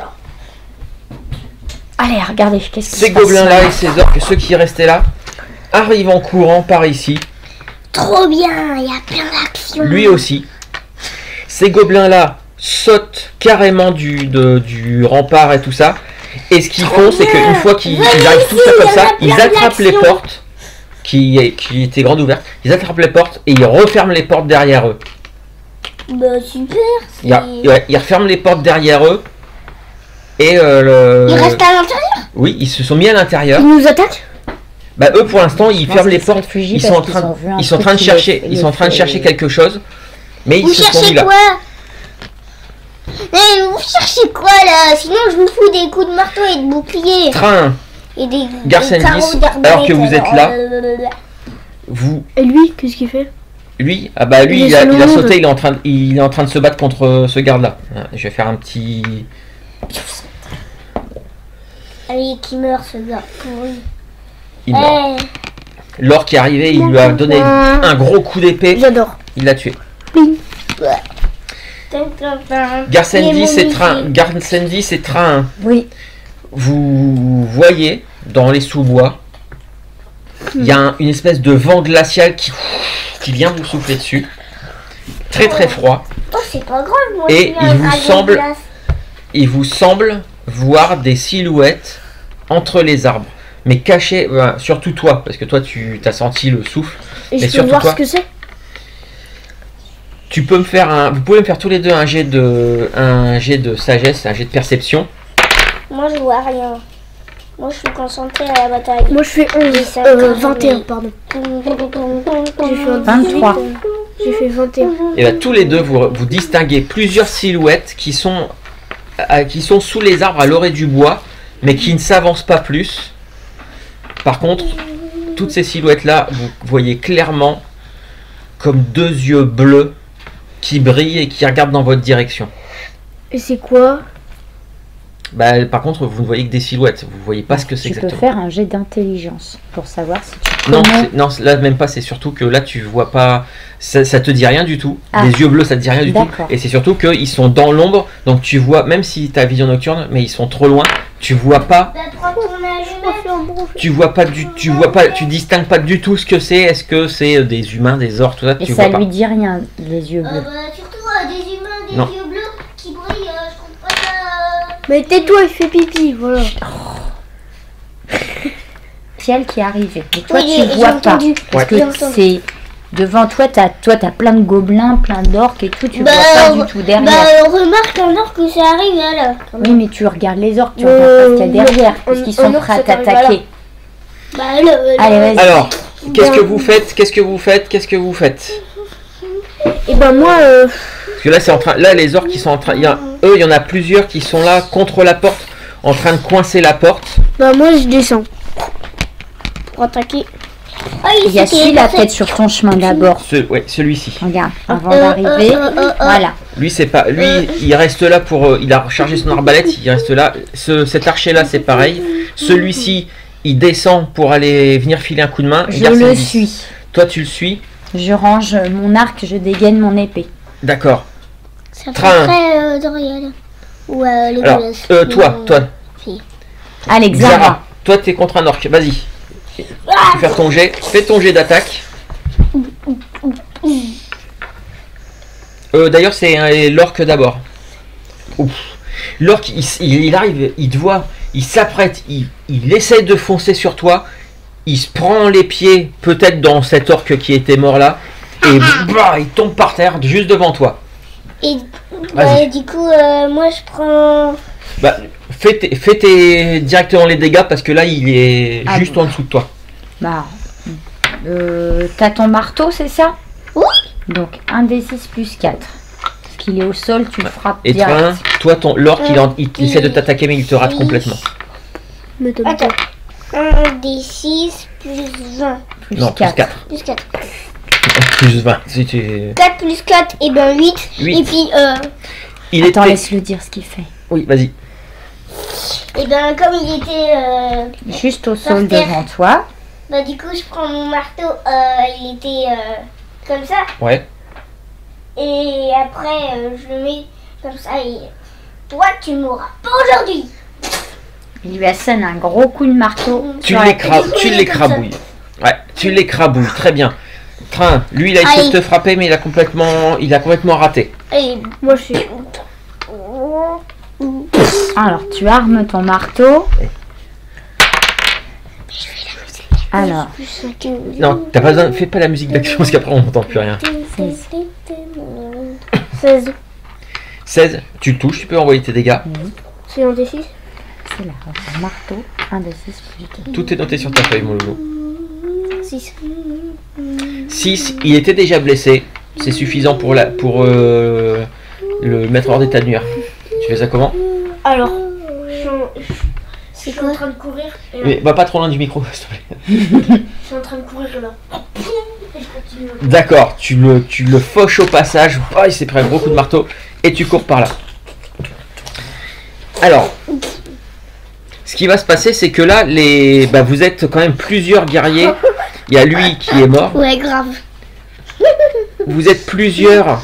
Allez, regardez, qu'est-ce qui ces se passe gobelins-là et ces orques, ceux qui restaient là, arrivent en courant par ici, Trop bien, il y a plein d'actions. lui aussi. Ces gobelins-là sautent carrément du rempart et tout ça. Et ce qu'ils font, c'est qu'une fois qu'ils arrivent tout ça comme ça, ils attrapent les portes qui étaient grandes ouvertes. Ils attrapent les portes et ils referment les portes derrière eux. Bah super. Ils referment les portes derrière eux. Et Il reste à l'intérieur. oui, ils se sont mis à l'intérieur. Il nous attaque. Bah eux pour l'instant ils Non, ferment c'est les se portes. réfugie Ils parce sont en qu'ils train, ont vu un ils sont en truc train de qui chercher, les ils sont en train de fait- chercher quelque chose. Mais Vous ils se sont mis cherchez là. quoi? Vous cherchez quoi là? Sinon je vous fous des coups de marteau et de bouclier. Train, Et des Garcendis, carreaux d'arbalète. alors que vous êtes là. vous, Et lui, qu'est-ce qu'il fait? lui, ah bah lui Il est il a sur le monde. sauté, il est en train de se battre contre ce garde là. Je vais faire un petit. Allez, qui meurt ce gars pourri. Il meurt. Eh, L'orc qui est arrivé, il lui a donné un gros coup d'épée, J'adore. il l'a tué. Il est Garcendi, c'est train. momifié. Garcendi, c'est train. Oui, Vous voyez dans les sous-bois, il y a une espèce de vent glacial qui vient vous souffler dessus. Très très froid. Oh, c'est pas grave, moi Et je suis un il vous dragon de semble- glace. Il vous semble voir des silhouettes entre les arbres. Mais cachées, surtout toi, parce que toi tu as senti le souffle. Et Mais je peux surtout voir toi. ce que c'est? Vous pouvez me faire tous les deux un jet de sagesse, un jet de perception. Moi je vois rien. Moi je suis concentrée à la bataille. Moi je fais 11. ça 21, pardon. J'ai fait 23. J'ai fait 21. Et bien tous les deux vous distinguez plusieurs silhouettes qui sont sous les arbres à l'orée du bois, mais qui ne s'avancent pas plus. Par contre, toutes ces silhouettes là, vous voyez clairement comme deux yeux bleus qui brillent et qui regardent dans votre direction. Et c'est quoi? Bah, par contre, vous ne voyez que des silhouettes, vous voyez pas ce que c'est tu peux exactement. faire un jet d'intelligence pour savoir si tu Non, connais. non, là même pas, c'est surtout que là tu vois pas, ça te dit rien du tout. Ah. Les yeux bleus, ça te dit rien du tout. D'accord. Et c'est surtout qu'ils sont dans l'ombre, donc tu vois, même si tu as vision nocturne, mais ils sont trop loin, tu vois pas, Bah, prends ton allumette. tu distingues pas du tout ce que c'est. Est-ce que c'est des humains, des orques, tout ça, Et tu ça vois lui pas. dit rien, les yeux bleus. Bah, surtout des humains, des Non. yeux bleus qui brillent, je comprends pas. Mais tais-toi, il fait pipi, voilà. Ciel qui est arrivé. Mais toi, Oui, tu j'ai vois pas. entendu. Parce J'ai que entendu. c'est. Devant toi, t'as plein de gobelins, plein d'orques et tout. Tu Bah, vois pas du tout derrière. Bah, on remarque un orque que ça arrive là. Oui, mais tu regardes les orques, tu regardes pas ce qu'il y a derrière. Parce qu'ils sont orque, prêts à euh, ça t'arrive, t'attaquer. Bah, le. Allez, vas-y. Alors, qu'est-ce que vous faites? Qu'est-ce que vous faites? Et ben moi, Parce que là, c'est en train, là, les orques qui sont en train, il y en a plusieurs qui sont là contre la porte, en train de coincer la porte. bah moi je descends. Pour attaquer. Ah, Il y a c'était celui-là parfait. peut-être sur ton chemin d'abord. Celui-ci. Regarde, avant d'arriver. Voilà. Lui, c'est pas. Lui, il reste là pour. Il a rechargé son arbalète, il reste là. Cet archer-là, c'est pareil. Celui-ci, il descend pour aller venir filer un coup de main. Je le suis. Toi, tu le suis. Je range mon arc, je dégaine mon épée. D'accord. C'est à peu Train. près Dorian. Ou les Alors, Gauloises. toi. Si. Allez, Xara. Toi, t'es contre un orc. Vas-y. Tu peux faire ton jet. Fais ton jet d'attaque. D'ailleurs, c'est l'orc d'abord. Ouf. L'orc, il arrive, il te voit, il s'apprête, il essaie de foncer sur toi. Il se prend les pieds, peut-être dans cet orc qui était mort là, et bah, il tombe par terre juste devant toi. Et Vas-y. du coup, moi je prends. Bah, fais directement les dégâts parce que là, il est Ah juste bon. en dessous de toi. Bah, t'as ton marteau, c'est ça? Oui. Donc 1d6 plus 4. Parce qu'il est au sol, tu le frappes Et direct. toi, l'orc, il essaie de t'attaquer, mais il te rate complètement. Attends. 1 des 6 plus 20. Plus Non, plus 4. 4. Plus 4. Plus 20. C'était... 4 plus 4, et ben 8. 8. Et puis, Il Attends, était... laisse-le dire ce qu'il fait. Oui, vas-y. et ben comme il était. Juste au sol terre. devant toi. Bah, du coup, je prends mon marteau. Il était comme ça. Ouais. Et après, je le mets comme ça. Et toi, tu mourras pas aujourd'hui. Il lui assène un gros coup de marteau. Tu sur la tête. l'écrabouilles. Ouais, tu l'écrabouilles, très bien. Train, lui il a essayé Aïe. de te frapper mais il a complètement raté. Et moi, je suis content. Alors, tu armes ton marteau. Alors, Non, t'as pas besoin, fais pas la musique d'action parce qu'après on n'entend plus rien. 16. 16, tu le touches, tu peux envoyer tes dégâts. C'est en D6. c'est là. Un marteau. 1d6 plus 2. Tout est noté sur ta feuille mon loulou. 6. 6, il était déjà blessé. C'est suffisant pour le mettre hors d'état de nuire. Tu fais ça comment? Alors, C'est je suis quoi en train de courir. Et là, Mais va pas trop loin du micro, s'il te plaît. je suis en train de courir et là. Et je continue. D'accord, tu le fauches au passage. Oh, il s'est pris un gros coup de marteau. Et tu cours par là. Alors, ce qui va se passer, c'est que là, vous êtes quand même plusieurs guerriers. Il y a lui qui est mort. Ouais, grave. Vous êtes plusieurs.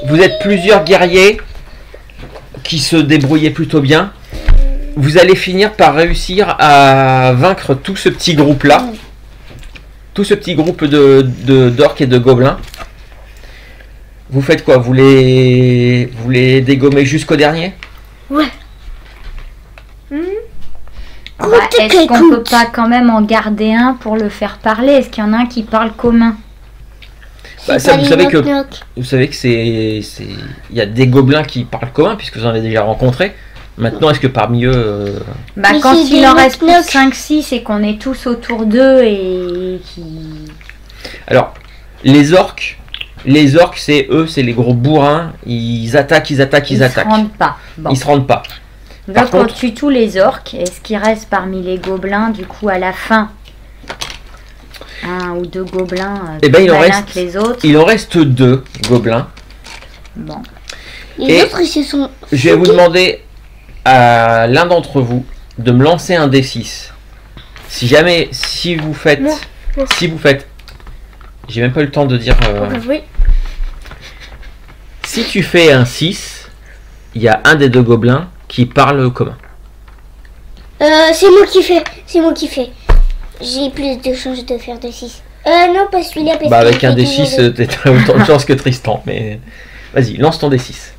Vous êtes plusieurs guerriers qui se débrouillaient plutôt bien. Vous allez finir par réussir à vaincre tout ce petit groupe-là. Tout ce petit groupe d'orques et de gobelins. Vous faites quoi? Vous les dégommez jusqu'au dernier? Ouais. Bah, est-ce qu'on peut pas quand même en garder un pour le faire parler? Est-ce qu'il y en a un qui parle commun? Bah, ça, vous savez que c'est il y a des gobelins qui parlent commun puisque vous en avez déjà rencontré. Maintenant, est-ce que parmi eux Bah, Mais quand c'est il des en reste plus knock-knock. 5-6 et qu'on est tous autour d'eux et qui... Alors, les orques, c'est eux, c'est les gros bourrins. Ils attaquent. Ils se rendent pas. Bon. Ils se rendent pas. Donc Par on contre- tue tous les orques. Est-ce qu'il reste parmi les gobelins, du coup, à la fin, un ou deux gobelins Eh ben, plus il en malins reste- que les autres? Il en reste 2 gobelins. Bon. Les Et- autres, ils se sont. Je vais vous demander à l'un d'entre vous de me lancer un D6. Si vous faites, Moi. j'ai même pas eu le temps de dire. Oui. Si tu fais un 6, il y a un des 2 gobelins qui parle commun. C'est moi qui fais. C'est moi qui fais. J'ai plus de chances de faire de 6. Non, pas celui-là. Parce Bah qu'il avec un fait D6, toujours t'as autant de chance que Tristan. Mais vas-y, lance ton D6.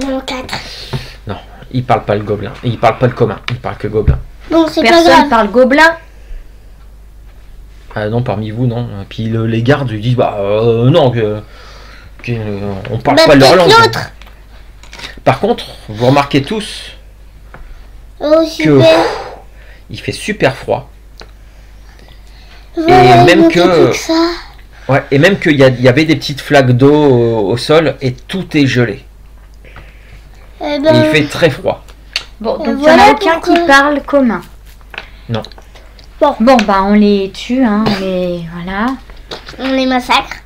Non, 4. Non, il parle pas le gobelin. Il parle pas le commun. Il parle que gobelin. Bon, c'est pas Personne grave. parle gobelin? Ah non, parmi vous, non. Puis les gardes ils disent bah non, on parle Bah, pas leur peut-être langue. l'autre. Par contre, vous remarquez tous Oh, que super. il fait super froid. Voilà, il même manquait que- plus que ça. Ouais, et même qu'il y avait des petites flaques d'eau au sol et tout est gelé. Eh Et ben, il fait très froid. Bon, donc il n'y en voilà a aucun pourquoi. qui parle commun. Non. Bon, bah on les tue, hein, mais voilà. On les massacre.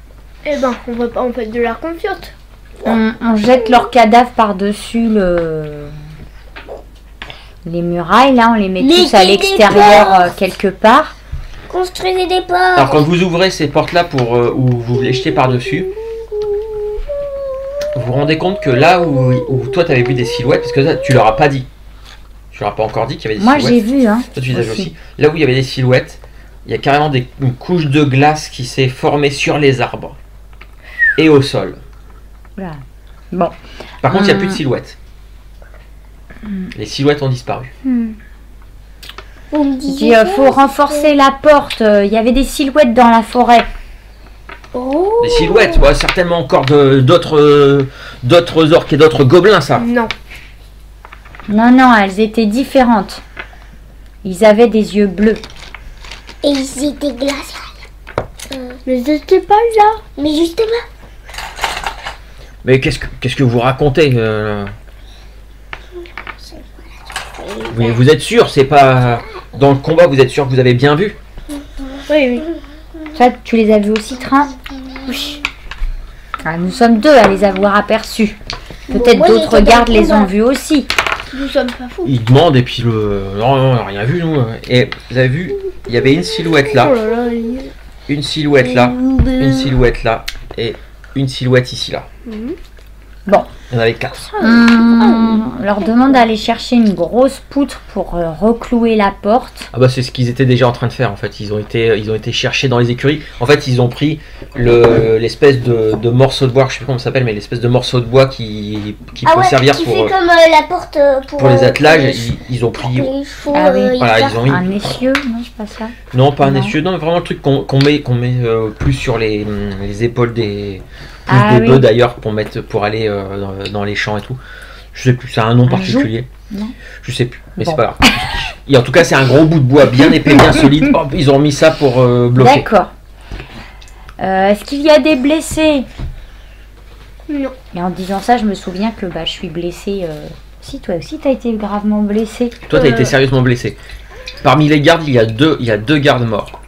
Eh ben, on va pas en fait de la confiante. On jette leurs cadavres par-dessus les murailles, là, on les met tous à l'extérieur quelque part. Construisez des portes. Alors quand vous ouvrez ces portes-là pour où vous les jetez par-dessus, vous vous rendez compte que là où toi t'avais vu des silhouettes, parce que ça, tu leur as pas dit. Tu leur as pas encore dit qu'il y avait des Moi silhouettes. j'ai vu, hein. Toi tu les as vues aussi. Là où il y avait des silhouettes, il y a carrément une couche de glace qui s'est formée sur les arbres et au sol. Voilà. Bon. Par contre, il n'y a plus de silhouettes. Les silhouettes ont disparu. Vous me Il disiez dit, faut renforcer la porte. Il y avait des silhouettes dans la forêt. Oh. Des silhouettes, ouais, certainement encore d'autres orques et d'autres gobelins, ça. Non. Non, elles étaient différentes. Ils avaient des yeux bleus. Et ils étaient glaciales. Mais j'étais pas là. Mais justement. Mais qu'est-ce que vous racontez Mais vous êtes sûr, c'est pas dans le combat, vous êtes sûr que vous avez bien vu? Oui. Ça, tu les as vus aussi, Train? Oui. Ah, nous sommes deux à les avoir aperçus. Peut-être moi, d'autres j'étais dans gardes le les combat. ont vus aussi. Nous sommes pas fous. Il demande et puis non, on n'a rien vu nous. Et vous avez vu, il y avait une silhouette là, Oh là là. une silhouette là, une silhouette là et une silhouette ici là. Bon. Il y en avait 4. On leur demande d'aller chercher une grosse poutre pour reclouer la porte. Ah bah c'est ce qu'ils étaient déjà en train de faire en fait. Ils ont été chercher dans les écuries. En fait ils ont pris l'espèce de morceau de bois, je sais pas comment ça s'appelle, mais l'espèce de morceau de bois qui peut servir qui pour fait comme la porte pour les attelages. Ils ont pris. les chevaux, Ah oui. Voilà, ils ont mis. Un essieu, non, c'est pas ça. Non, pas un Non. essieu, non, vraiment le truc qu'on met plus sur les épaules des Ah bœufs oui. d'ailleurs pour aller dans les champs et tout. Je sais plus, ça a un nom particulier. Non. Je sais plus, mais Bon. c'est pas grave. Et en tout cas, c'est un gros bout de bois bien épais, bien solide. Hop, ils ont mis ça pour bloquer. D'accord. Est-ce qu'il y a des blessés? Non. Et en disant ça, je me souviens que je suis blessée. Si, toi aussi, t'as été gravement blessée. Toi, t'as été sérieusement blessé. Parmi les gardes, il y a deux gardes morts.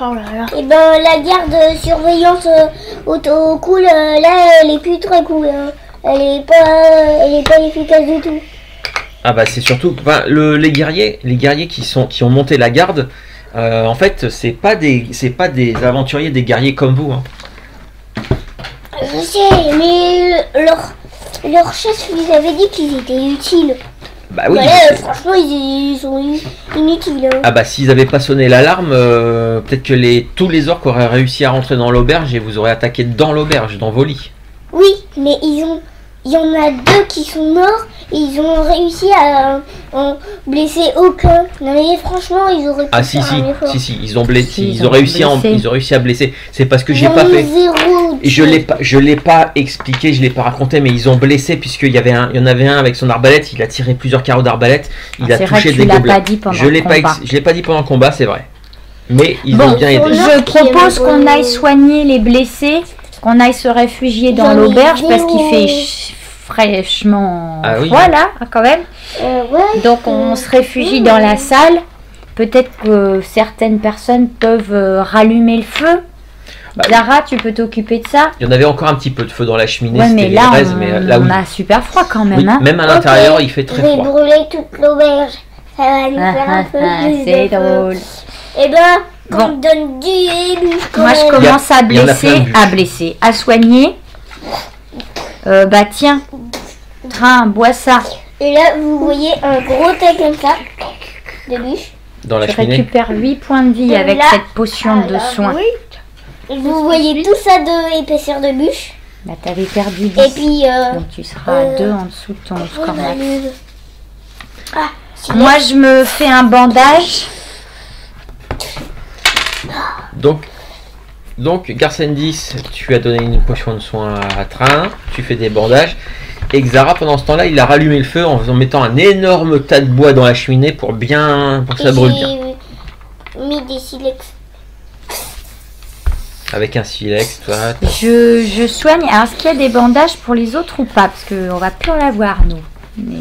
Oh là là. Et ben la garde surveillance au cool, là, elle est plus très cool. Hein. Elle est pas efficace du tout. Ah bah c'est surtout les guerriers qui ont monté la garde. En fait, c'est pas des aventuriers, des guerriers comme vous. Hein. Je sais, mais leur chef lui avait dit qu'ils étaient utiles. Bah oui. Mais là, franchement, ils sont inutiles. Hein. Ah bah s'ils avaient pas sonné l'alarme, peut-être que tous les orques auraient réussi à rentrer dans l'auberge et vous aurez attaqué dans l'auberge, dans vos lits. Oui, mais il y en a 2 qui sont morts et ils ont réussi à en blesser aucun. Non mais franchement, ils auraient pu Ah si faire un effort. si, ils ont blessé, Si, ils ont réussi à blesser. C'est parce que j'ai pas fait. Et je l'ai pas expliqué, je l'ai pas raconté, mais ils ont blessé puisqu'il y en avait un avec son arbalète, il a tiré plusieurs carreaux d'arbalète, il a C'est vrai touché que des tu l'as gobelins. pas dit pendant Je l'ai le pas combat. je l'ai pas dit pendant le combat, c'est vrai. Mais ils Bon, ont bien aidé. je propose qu'on aille soigner les blessés, qu'on aille se réfugier dans J'en ai l'auberge parce zéro. qu'il fait fraîchement Ah oui. froid là, quand même. Ouais. Donc on se réfugie dans la salle. Peut-être que certaines personnes peuvent rallumer le feu. Bah, Zara, tu peux t'occuper de ça? Il y en avait encore un petit peu de feu dans la cheminée, Ouais, c'était mais les là, braises, mais là on oui. a super froid quand même. Oui, Hein. même à l'intérieur, il fait très Je vais froid. brûler toute l'auberge. Ça va nous faire un peu plus C'est de feu. drôle. Eh ben, Bon. on me donne du bûche quand Moi, je même. commence à il y en a plein de blesser, bûches. à soigner. Bah tiens, Train, bois ça. Et là, vous voyez un gros tas comme ça de bûches. Dans la Je cheminée. récupère 8 points de vie Et avec là, cette potion de soin. Et vous voyez tout ça de épaisseur de bûches. Bah t'avais perdu 10. Et puis, Donc tu seras à 2 en dessous de ton score max. Ah, si Moi je me fais un bandage. Donc Garsendis, tu as donné une potion de soin à Train, tu fais des bandages. Et Xara, pendant ce temps-là, il a rallumé le feu en mettant un énorme tas de bois dans la cheminée pour que ça brûle bien. j'ai mis des silex. Avec un silex, toi. Je soigne. Alors est-ce qu'il y a des bandages pour les autres ou pas? Parce qu'on va plus en avoir nous. Mais...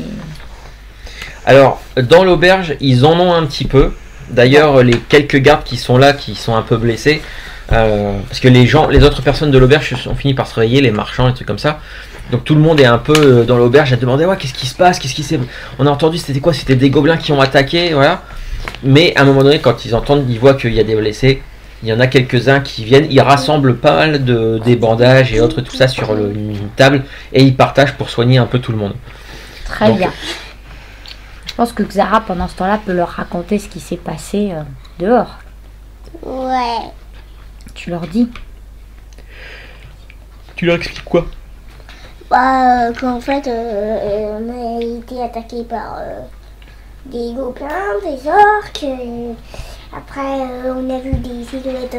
Alors, dans l'auberge, ils en ont un petit peu. D'ailleurs, les quelques gardes qui sont là, qui sont un peu blessés, parce que les autres personnes de l'auberge ont fini par se réveiller, les marchands, les trucs comme ça. Donc tout le monde est un peu dans l'auberge à demander ouais, qu'est-ce qui se passe, qu'est-ce qui s'est... On a entendu c'était quoi, c'était des gobelins qui ont attaqué, voilà. Mais à un moment donné, quand ils entendent, ils voient qu'il y a des blessés. Il y en a quelques-uns qui viennent, ils rassemblent pas mal des bandages et autres, tout ça sur une table et ils partagent pour soigner un peu tout le monde. Très bien. Je pense que Xara, pendant ce temps-là, peut leur raconter ce qui s'est passé dehors. Ouais. Tu leur dis. Tu leur expliques quoi? Bah, qu'en fait, on a été attaqué par des gobelins, des orques. Après, on a vu des silhouettes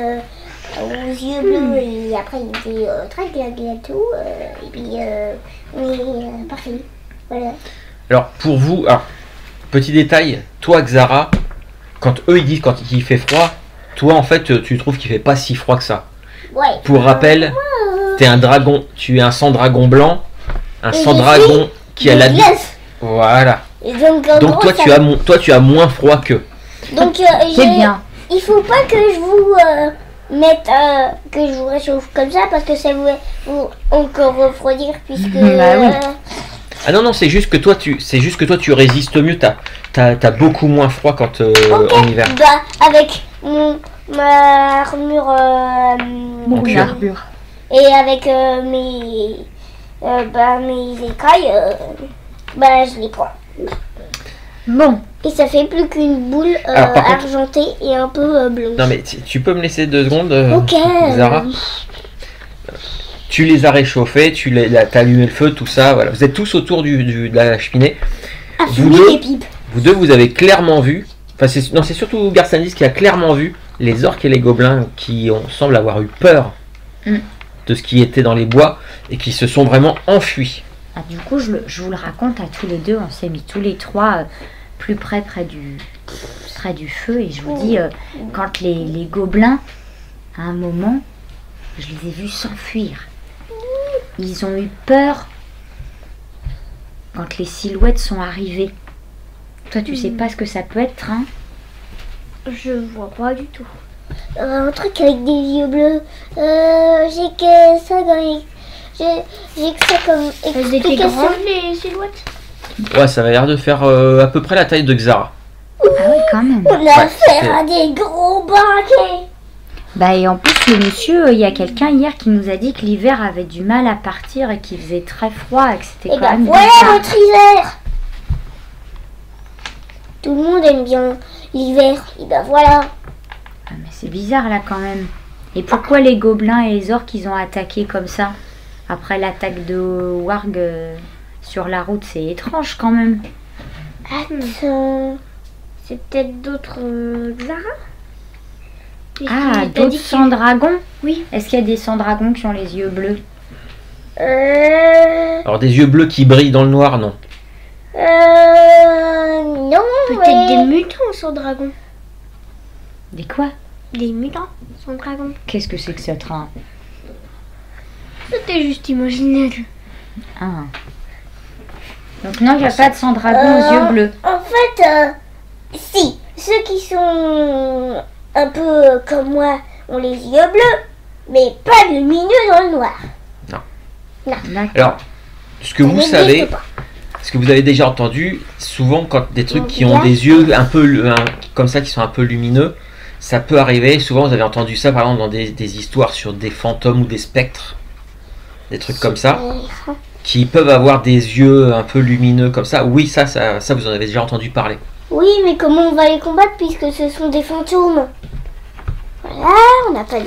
aux yeux bleus et après, il était très glagla tout. Et puis, on est parti. Voilà. Alors, pour vous, petit détail, toi, Xara, quand eux ils disent quand il fait froid, toi, en fait, tu trouves qu'il fait pas si froid que ça. Ouais. Pour rappel, t'es un dragon, tu es un sang-dragon blanc, un Et sang-dragon qui a la glace. Voilà. Et donc, en Donc gros, toi, tu as moins froid qu'eux. Donc, C'est bien. il faut pas que je vous mette, que je vous réchauffe comme ça parce que ça vous encore refroidir puisque. Bah oui. Ah non, c'est juste que toi, tu résistes mieux. T'as beaucoup moins froid quand en hiver. Bah, avec ma armure En cuir. Armure. et avec mes écailles, bah je les prends. Bon, Et ça fait plus qu'une boule Alors, par contre- argentée et un peu blanche. Non mais tu peux me laisser 2 secondes, Ok. Xara. Tu les as réchauffés, t'as allumé le feu, tout ça. Voilà. Vous êtes tous autour de la cheminée. Ah, Vous fumer deux des pipes. Vous deux, vous avez clairement vu. Enfin, c'est surtout Garsandis qui a clairement vu les orques et les gobelins qui semblent avoir eu peur de ce qui était dans les bois et qui se sont vraiment enfuis. ah, du coup, je vous le raconte à tous les deux. On s'est mis tous les trois plus près du feu. Et je vous dis, quand les gobelins, à un moment, je les ai vus s'enfuir. Ils ont eu peur quand les silhouettes sont arrivées. Toi, tu sais pas ce que ça peut être, hein? Je vois pas du tout. Un truc avec des yeux bleus. J'ai que ça dans les... J'ai que ça comme Elles étaient explication. grandes les silhouettes. Ouais, ça va l'air de faire à peu près la taille de Xara. Ah oui, quand même. On a Ouais, affaire c'est- à des gros baquets. Bah, et en plus, le monsieur, il y a quelqu'un hier qui nous a dit que l'hiver avait du mal à partir et qu'il faisait très froid et que c'était Et quand ben même voilà bizarre. votre hiver. Tout le monde aime bien l'hiver. Et ben voilà. Ah, mais c'est bizarre là quand même. Et pourquoi les gobelins et les orques ils ont attaqué comme ça après l'attaque de Warg sur la route? C'est étrange quand même. Attends. C'est peut-être d'autres Xara. Ah, T'as d'autres dit qu'il- sans-dragons? Oui. Est-ce qu'il y a des sans-dragons qui ont les yeux bleus? Alors des yeux bleus qui brillent dans le noir, non. Non. Peut-être des mutants sans dragon. Des quoi? Des mutants sans dragon. Qu'est-ce que c'est que ce train? C'était juste imaginaire. Ah. Donc non, il n'y a pas de sans-dragons aux yeux bleus. En fait, si. Ceux qui sont un peu comme moi ont les yeux bleus, mais pas lumineux dans le noir. D'accord. Alors, ce que Ça vous n'existe savez, pas. ce que vous avez déjà entendu, souvent quand des trucs qui ont Regarde. des yeux un peu comme ça, qui sont un peu lumineux, ça peut arriver. Souvent, vous avez entendu ça, par exemple, dans des histoires sur des fantômes ou des spectres, des trucs comme ça, qui peuvent avoir des yeux un peu lumineux comme ça. Oui, ça, vous en avez déjà entendu parler. Oui, mais comment on va les combattre puisque ce sont des fantômes? Voilà, on n'a pas de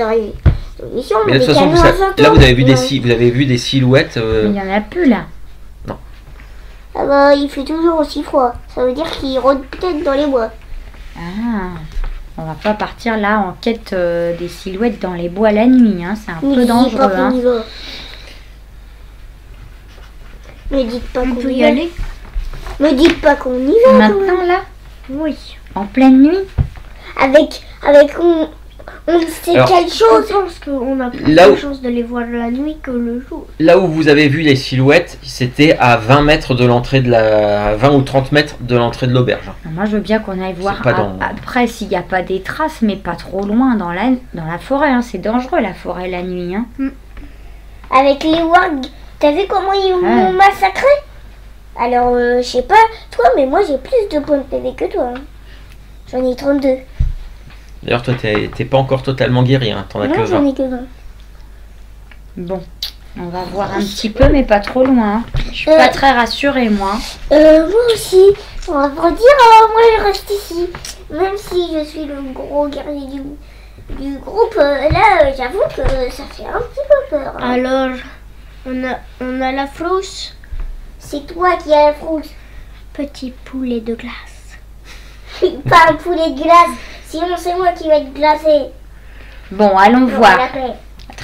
solution. Mais de des toute façon, canons à fantômes. là, vous avez vu Non. vous avez vu des silhouettes. Mais il n'y en a plus là. Ah bah, il fait toujours aussi froid. Ça veut dire qu'il rôde peut-être dans les bois. Ah. On va pas partir là en quête des silhouettes dans les bois la nuit, hein. C'est un peu dangereux, pas qu'on hein. y va. Me dites pas On qu'on peut y y va. aller. Me dites pas qu'on y va. Maintenant là? Oui. En pleine nuit? Avec On sait Alors, quelle Je chose. pense qu'on a plus Là de où- chance de les voir la nuit que le jour. Là où vous avez vu les silhouettes, c'était à 20 mètres de l'entrée de la... 20 ou 30 mètres de l'entrée de l'auberge. Moi, je veux bien qu'on aille voir pas dans- après s'il n'y a pas des traces, mais pas trop loin dans la forêt. Hein. C'est dangereux la forêt la nuit. Hein. Avec les wargs, t'as vu comment ils m'ont massacré? Alors, je sais pas, toi, mais moi j'ai plus de points de PV que toi. Hein. J'en ai 32. D'ailleurs, toi, t'es pas encore totalement guéri, hein. T'en as que Non, 20. j'en ai que 20. Bon, on va voir un petit peu, mais pas trop loin. Hein. Je suis pas très rassurée, moi. Moi aussi. On va pas dire, moi je reste ici. Même si je suis le gros guerrier du groupe, là, j'avoue que ça fait un petit peu peur. Hein. Alors, on a la frousse, C'est toi qui as la frousse. petit poulet de glace. Pas un poulet de glace. Sinon, c'est moi qui vais être glacé. Bon, allons On va voir. l'appeler.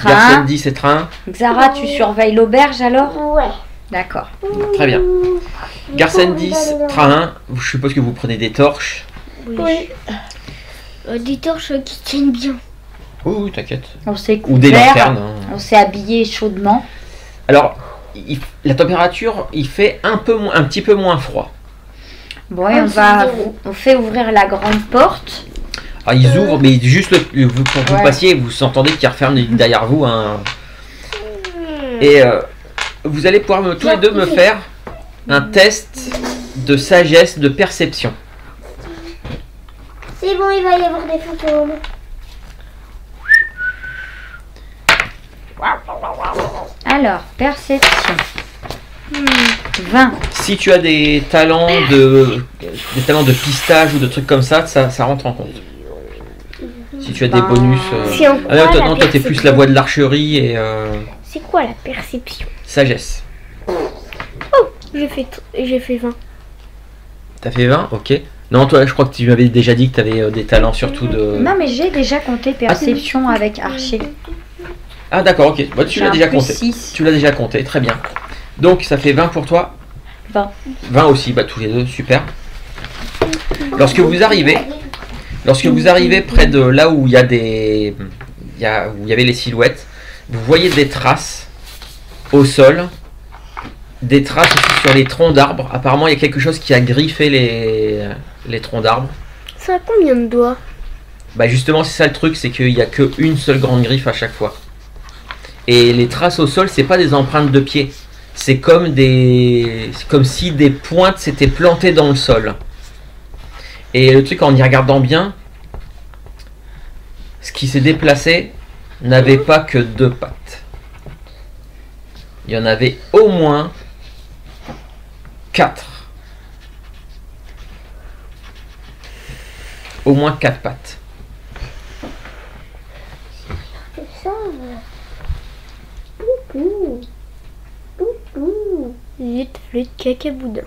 Garcen Train. 10 et train. Xara, tu surveilles l'auberge alors? Ouais. D'accord. Très bien. J'ai Garcen pas envie 10, d'aller dans- train 1. Je suppose que vous prenez des torches. Oui. Des torches qui tiennent bien. Oui, t'inquiète. On s'est Ou des couvert, lanternes. Hein. on s'est habillé chaudement. Alors, la température, il fait un petit peu moins froid. Bon, et on fait ouvrir la grande porte. Ah, ils ouvrent, mais juste pour que vous Ouais. passiez, vous entendez qu'ils referment derrière vous. Hein. Et vous allez pouvoir tous les deux me faire un test de sagesse, de perception. C'est bon, il va y avoir des photos. Alors, perception. 20. Si tu as des talents de pistage ou de trucs comme ça, ça rentre en compte. Si tu as des Ben, bonus. Si on Ah non, croit toi, la non, toi, t'es plus perception. la voie de l'archerie et C'est quoi la perception? sagesse. J'ai fait 20. T'as fait 20, ok. Non, toi, je crois que tu m'avais déjà dit que tu avais des talents surtout de. Non, mais j'ai déjà compté perception avec archer. Ah, d'accord, ok. Bah, tu J'ai l'as un déjà plus compté. 6. Tu l'as déjà compté, très bien. Donc, ça fait 20 pour toi. 20. 20 aussi, bah, tous les deux, super. Lorsque vous arrivez près de là où il y a où il y avait les silhouettes, vous voyez des traces au sol, des traces aussi sur les troncs d'arbres. Apparemment, il y a quelque chose qui a griffé les troncs d'arbres. Ça a combien de doigts? Bah justement, c'est ça le truc, c'est qu'il n'y a qu'une seule grande griffe à chaque fois. Et les traces au sol, c'est pas des empreintes de pieds. C'est comme si des pointes s'étaient plantées dans le sol. Et le truc, en y regardant bien, ce qui s'est déplacé n'avait pas que 2 pattes. Il y en avait au moins 4. Au moins 4 pattes. Ça. Poupou. Poupou. Zut, flûte, caca, boudin.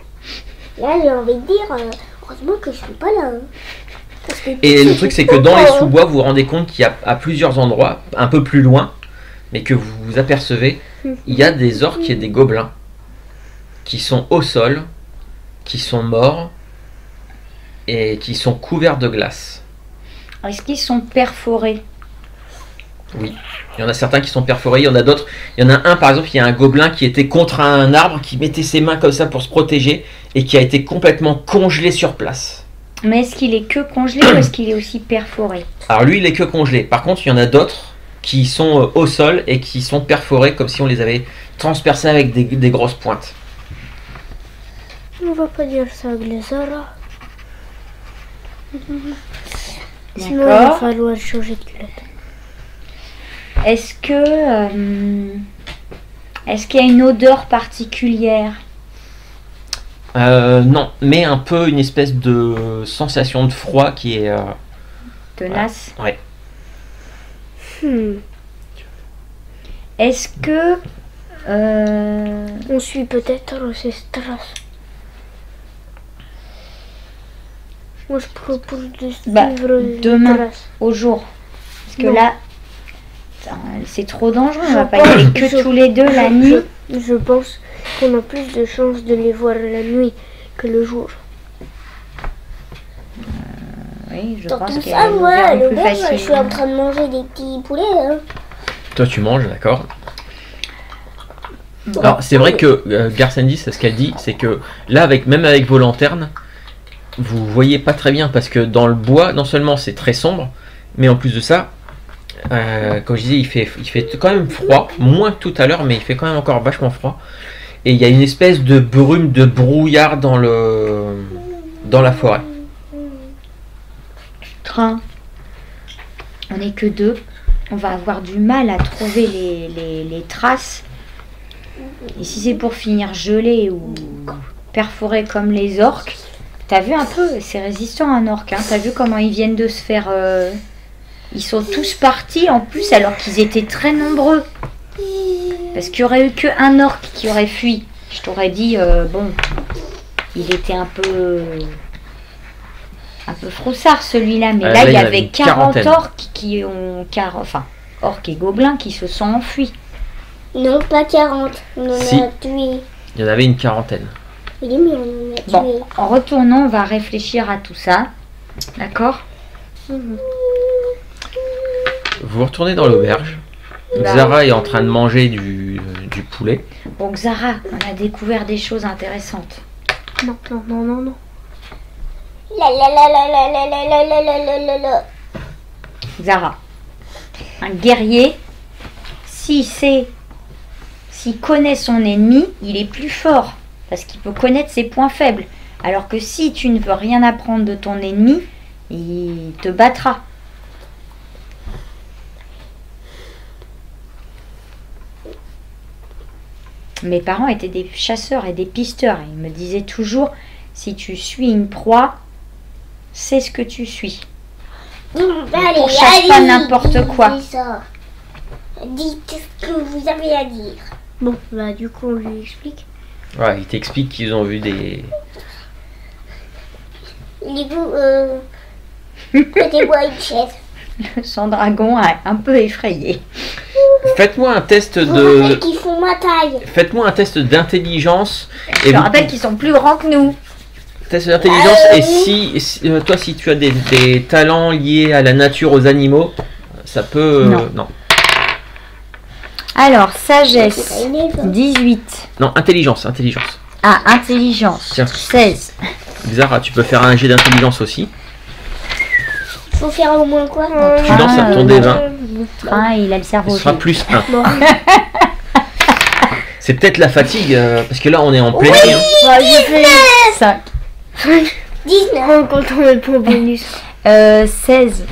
Là, j'ai envie de dire, heureusement que je suis pas là. Hein. Parce que Et le c'est truc, c'est trop que dans les fort, hein. sous-bois, vous vous rendez compte qu'il y a à plusieurs endroits, un peu plus loin, mais que vous vous apercevez, il y a des orques et des gobelins qui sont au sol, qui sont morts et qui sont couverts de glace. Est-ce qu'ils sont perforés? Oui. Il y en a certains qui sont perforés, il y en a d'autres. Il y en a un, par exemple, il y a un gobelin qui était contre un arbre, qui mettait ses mains comme ça pour se protéger et qui a été complètement congelé sur place. Mais est-ce qu'il est que congelé ou est-ce qu'il est aussi perforé? Alors lui, il est que congelé. Par contre, il y en a d'autres qui sont au sol et qui sont perforés comme si on les avait transpercés avec des grosses pointes. On va pas dire ça à Glazara. Sinon, il va D'accord. falloir changer de culotte. Est-ce qu'il y a une odeur particulière? Non, mais un peu une espèce de sensation de froid qui est... Tenace. ouais. Est-ce que On suit peut-être ces traces. Moi, je propose de Bah, suivre les demain. traces. au jour? Parce que Non. là, putain, c'est trop dangereux. On Je va pas pense- y aller que je- tous les deux la nuit. Je pense qu'on a plus de chances de les voir la nuit que le jour. Oui, je Dans pense tout qu'elle ça, moi, à est plus l'auberge, je facile. suis en train de manger des petits poulets. Hein. Toi, tu manges, d'accord. Alors, c'est vrai que Garcendi, c'est ce qu'elle dit, c'est que là, même avec vos lanternes, vous voyez pas très bien parce que dans le bois, non seulement c'est très sombre, mais en plus de ça, comme je disais, il fait quand même froid, moins que tout à l'heure, mais il fait quand même encore vachement froid. Et il y a une espèce de brume, de brouillard dans la forêt. Train. On n'est que deux. On va avoir du mal à trouver les traces. Et si c'est pour finir gelé ou perforé comme les orques, t'as vu un peu, c'est résistant un orque, hein, t'as vu comment ils viennent de se faire... Ils sont tous partis en plus alors qu'ils étaient très nombreux. Parce qu'il n'y aurait eu qu'un orque qui aurait fui. Je t'aurais dit, bon, il était un peu froussard celui-là, mais là il y avait 40 orques qui ont... orques et gobelins qui se sont enfuis. Non, pas 40. On en Si. a tué. Il y en avait une quarantaine. Oui, mais on en a tué. Bon, en retournant, on va réfléchir à tout ça. D'accord ? Vous retournez dans l'auberge. Xara est en train de manger du poulet. Bon, Xara, on a découvert des choses intéressantes. Non. La la la la la la la la la la la la la. Xara, un guerrier, s'il connaît son ennemi, il est plus fort. Parce qu'il peut connaître ses points faibles. Alors que si tu ne veux rien apprendre de ton ennemi, il te battra. Mes parents étaient des chasseurs et des pisteurs. Ils me disaient toujours, si tu suis une proie, c'est ce que tu suis. Allez, On chasse pas n'importe quoi. Dis ça. Dites ce que vous avez à dire. Bon, bah du coup, on lui explique. Ouais, il t'explique qu'ils ont vu des... Mettez-moi une chaise. Son dragon a un peu effrayé. Faites-moi un test Vous rappelez qu'ils font ma taille. Faites-moi un test d'intelligence. Je te rappelle qu'ils sont plus grands que nous. Test d'intelligence et si tu as des talents liés à la nature, aux animaux, ça peut... Non. Alors, C'est sagesse, pas une élève. 18. Non, intelligence. Ah, intelligence, Tiens. 16. Xara, tu peux faire un jet d'intelligence aussi. Faut faire au moins quoi? Tu lances ton D20. Ah, il a le cerveau. Ce sera vide. plus 1. Bon, C'est peut-être la fatigue, parce que là on est en pleine nuit. Hein. bah, j'ai fait 5. 19. quand on met pour bonus. 16.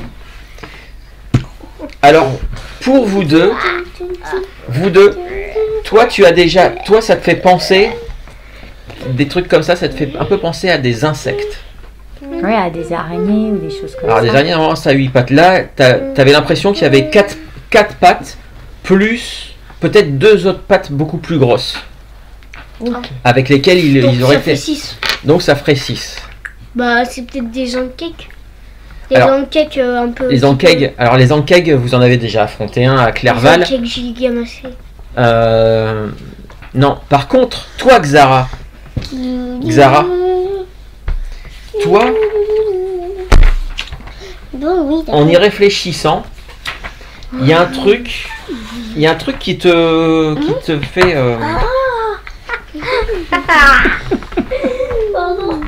Alors, pour vous deux, toi ça te fait penser, des trucs comme ça te fait un peu penser à des insectes. Oui, à des araignées ou des choses comme Alors ça. des araignées, normalement ça a 8 pattes. Là, t'avais l'impression qu'il y avait 4 pattes, plus peut-être 2 autres pattes beaucoup plus grosses. Avec lesquelles ils auraient ça fait fait. 6. Donc ça ferait 6. Bah, c'est peut-être des ankeks. Des Alors, ankeks un peu. Les ankeks, alors les ankeks, vous en avez déjà affronté un à Clairval. Les ankeks gigamassés. Non, par contre, toi Xara, toi, Bon, oui, en y réfléchissant, il y a un truc qui te fait... Pardon.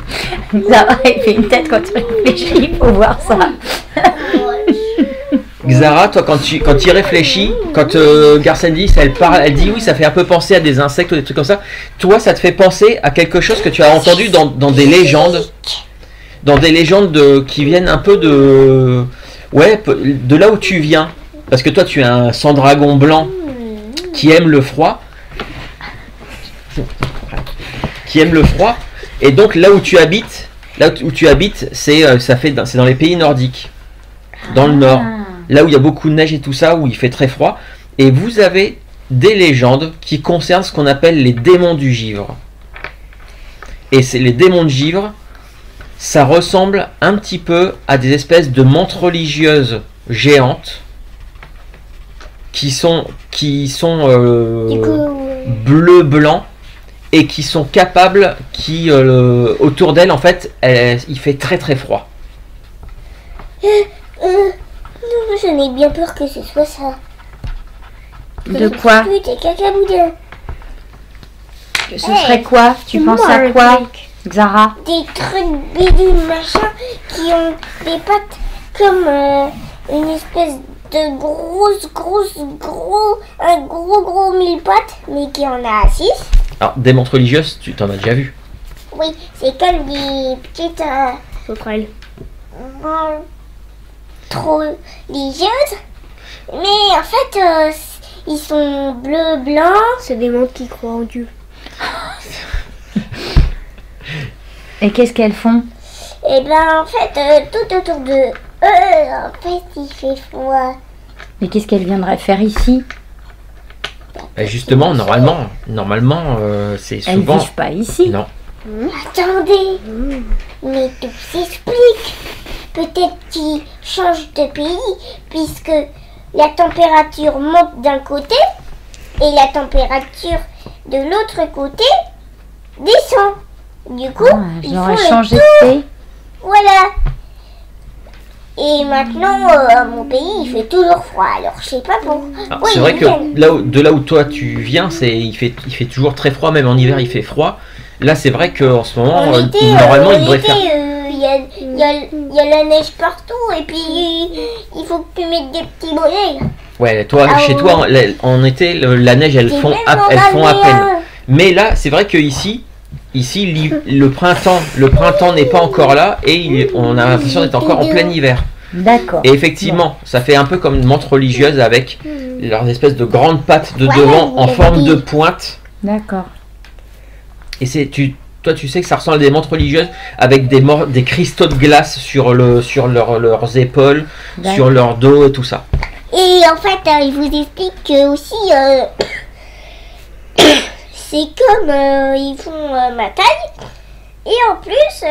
Xara, il fait une tête quand tu réfléchis, il faut voir ça. Xara, toi quand tu y réfléchis, quand Garcendi elle parle, elle dit oui, ça fait un peu penser à des insectes ou des trucs comme ça. Toi, ça te fait penser à quelque chose que tu as entendu dans des légendes, qui viennent un peu de là où tu viens. Parce que toi, tu es un sang-dragon blanc qui aime le froid, et donc là où tu habites, c'est dans les pays nordiques, dans le nord. Là où il y a beaucoup de neige et tout ça, où il fait très froid. Et vous avez des légendes qui concernent ce qu'on appelle les démons du givre. Et les démons de givre, ça ressemble un petit peu à des espèces de mantes religieuses géantes qui sont Du coup, bleu-blanc et qui sont capables, autour d'elles en fait, il fait très très froid. Non, j'en ai bien peur que ce soit ça. De quoi? Des cacaboudins. Ce serait quoi? Tu penses moi, à le quoi, truc. Xara? Des trucs bidules machin qui ont des pattes comme une espèce de un gros mille pattes, mais qui en a 6. Alors, des montres religieuses, tu t'en as déjà vu. Oui, c'est comme des petites Sauterelles. trop religieuses. Mais en fait, ils sont bleu, blanc. C'est des montres qui croient en Dieu. Et qu'est-ce qu'elles font? Et ben en fait, tout autour de eux, en fait, il fait froid. Mais qu'est-ce qu'elles viendraient faire ici? Et justement, normalement, c'est Elles souvent. vivent pas ici. Non. Attendez, mais tout s'explique. Peut-être qu'ils changent de pays, puisque la température monte d'un côté et la température de l'autre côté descend. Du coup, Ah, ils j'aurais font le changé tour. de thé. Voilà. Et maintenant, mon pays, il fait toujours froid. Alors, je sais pas pour. Alors, Oui, c'est vrai que nickel. de là où toi tu viens, il fait toujours très froid, même en hiver il fait froid. Là, c'est vrai qu'en ce moment, En été, normalement, il en devrait été, faire. il y a la neige partout et puis il faut que tu mettes des petits bonnets. Ouais, toi, Ah, chez ouais. toi, en été, la neige, elles C'est font même elles font à normal, peine. Mais là, c'est vrai que ici, le printemps n'est pas encore là et on a l'impression d'être encore en plein hiver. D'accord. Et effectivement, ça fait un peu comme une montre religieuse avec leurs espèces de grandes pattes de Ouais, devant vous en l'avez forme dit. de pointe. D'accord. Et toi, tu sais que ça ressemble à des montres religieuses avec des cristaux de glace sur leurs épaules, D'accord. Bah, sur leur dos et tout ça. Et en fait, il vous explique que aussi, c'est comme ils font ma taille. Et en plus,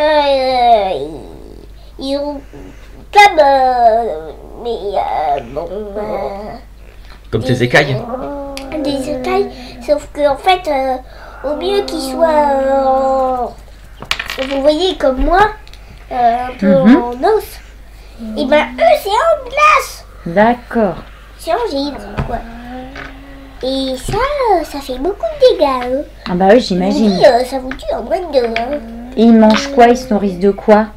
ils ont comme Comme tes écailles. des écailles. Sauf que en fait, au mieux qu'ils soient, vous voyez comme moi, un peu Mhm. en os. Et ben eux, c'est en glace. D'accord. C'est en givre, quoi. Et ça fait beaucoup de dégâts. Ah bah oui, Je vous j'imagine. dis, ça vous tue en moins de 2. Et ils mangent quoi? Ils se nourrissent de quoi?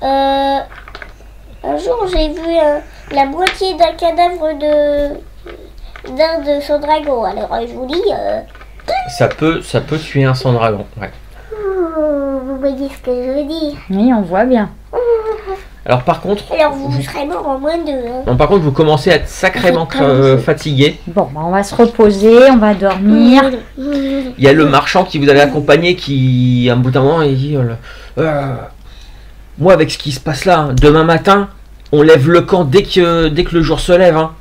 Un jour, j'ai vu la moitié d'un cadavre d'un de son dragon. Alors, je vous dis, Ça peut tuer un sang-dragon. Ouais. vous voyez ce que je veux dire. Oui, on voit bien. Alors par contre, Alors, vous serez mort en moins de 2. bon, vous commencez à être sacrément fatigué. Bon, bah, on va se reposer, on va dormir. Il y a le marchand qui vous avait accompagné qui, à un bout d'un moment, il dit moi, avec ce qui se passe là, demain matin, on lève le camp dès que le jour se lève. Hein.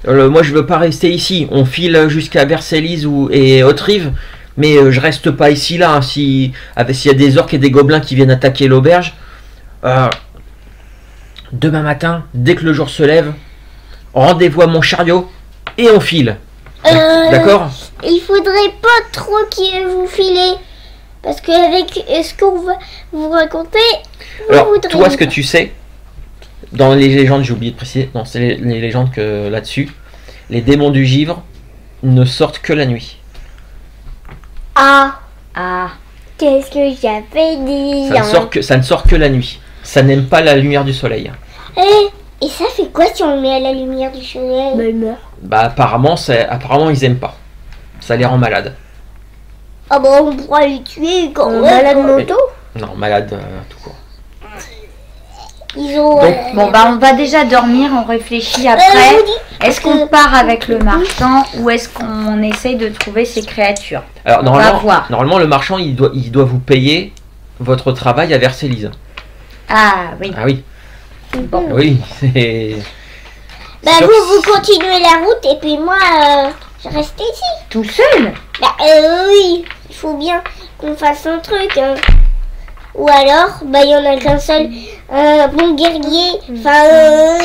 Moi, je veux pas rester ici. On file jusqu'à Vercellise et Haute-Rive, mais je reste pas ici là. Hein. S'il y a des orques et des gobelins qui viennent attaquer l'auberge, demain matin, dès que le jour se lève, rendez-vous à mon chariot et on file. D'accord? Il faudrait pas trop qu'il vous filez. Parce qu'avec ce qu'on va vous raconter, Alors, vous voudrez toi, ce que tu sais, dans les légendes, j'ai oublié de préciser, non, c'est les légendes que là-dessus, les démons du givre ne sortent que la nuit. Ah, Ah, qu'est-ce que j'avais dit Ça ne sort que la nuit. Ça n'aime pas la lumière du soleil. Et ça fait quoi si on le met à la lumière du soleil? Bah, il meurt. Bah apparemment ils aiment pas. Ça les rend malades. Ah bah on pourra les tuer quand même. Malade moto. Non, malades tout court. Ils ont... Donc, bon, bah, on va déjà dormir, on réfléchit je après. vous dis, Est-ce qu'on part avec le marchand ou est-ce qu'on essaye de trouver ces créatures? Alors On va voir. normalement le marchand il doit vous payer votre travail à Vercellise. Ah oui. Ah oui. Bon. Oui, c'est. bah Sauf- vous continuez la route et puis moi je reste ici. Tout seul? Bah oui, il faut bien qu'on fasse un truc. Hein. Ou alors, bah il y en a qu'un seul bon guerrier. Enfin,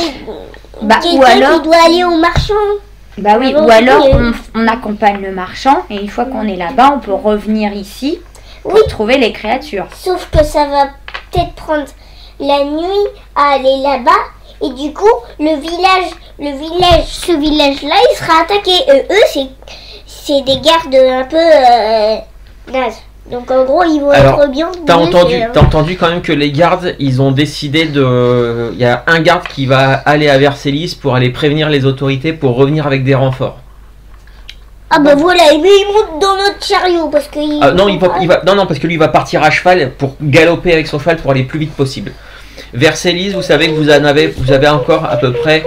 Bah, ou quelqu'un alors- qui doit aller au marchand. Bah oui, Ah bon, ou alors oui. on accompagne le marchand et une fois qu'on est là-bas, on peut revenir ici pour Oui. trouver les créatures. Sauf que ça va peut-être prendre la nuit à aller là-bas Et du coup, ce village-là, il sera attaqué. Eux, c'est des gardes un peu nazes. Donc en gros, ils vont Alors, être bien. T'as entendu quand même que les gardes, ils ont décidé de... Il y a un garde qui va aller à Vercélis pour aller prévenir les autorités pour revenir avec des renforts. Ah bah voilà, mais il monte dans notre chariot parce que... Non, parce que lui il va partir à cheval pour galoper avec son cheval pour aller le plus vite possible. Vercélis, vous savez que vous avez encore à peu près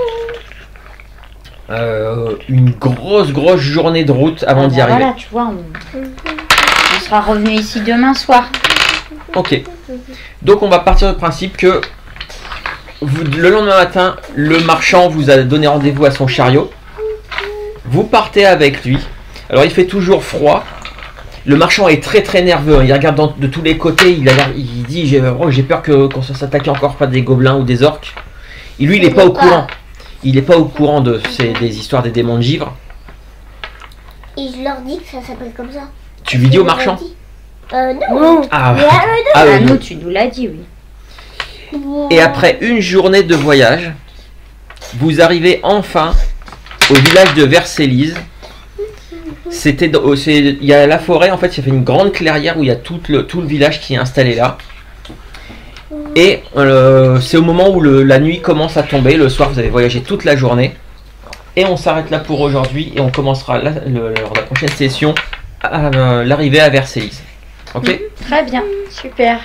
une grosse journée de route avant d'y arriver. Voilà, tu vois, on sera revenu ici demain soir. Ok. Donc on va partir du principe que le lendemain matin, le marchand vous a donné rendez-vous à son chariot. Vous partez avec lui. Alors il fait toujours froid. Le marchand est très nerveux. Il regarde de tous les côtés. Il dit j'ai peur qu'on se s'attaque encore pas des gobelins ou des orques. Et lui il n'est pas au courant. Il n'est pas au courant des histoires des démons de givre. Et je leur dis que ça s'appelle comme ça. Tu lui dis au marchand? Non. Nous tu nous l'as dit, oui. Et après une journée de voyage, vous arrivez enfin au village de Vercélis. Il y a la forêt, en fait, ça fait une grande clairière où il y a tout le village qui est installé là. Et c'est au moment où la nuit commence à tomber. Le soir, vous avez voyagé toute la journée. Et on s'arrête là pour aujourd'hui et on commencera lors de la prochaine session à l'arrivée à Vercélis. Ok ? Très bien, super.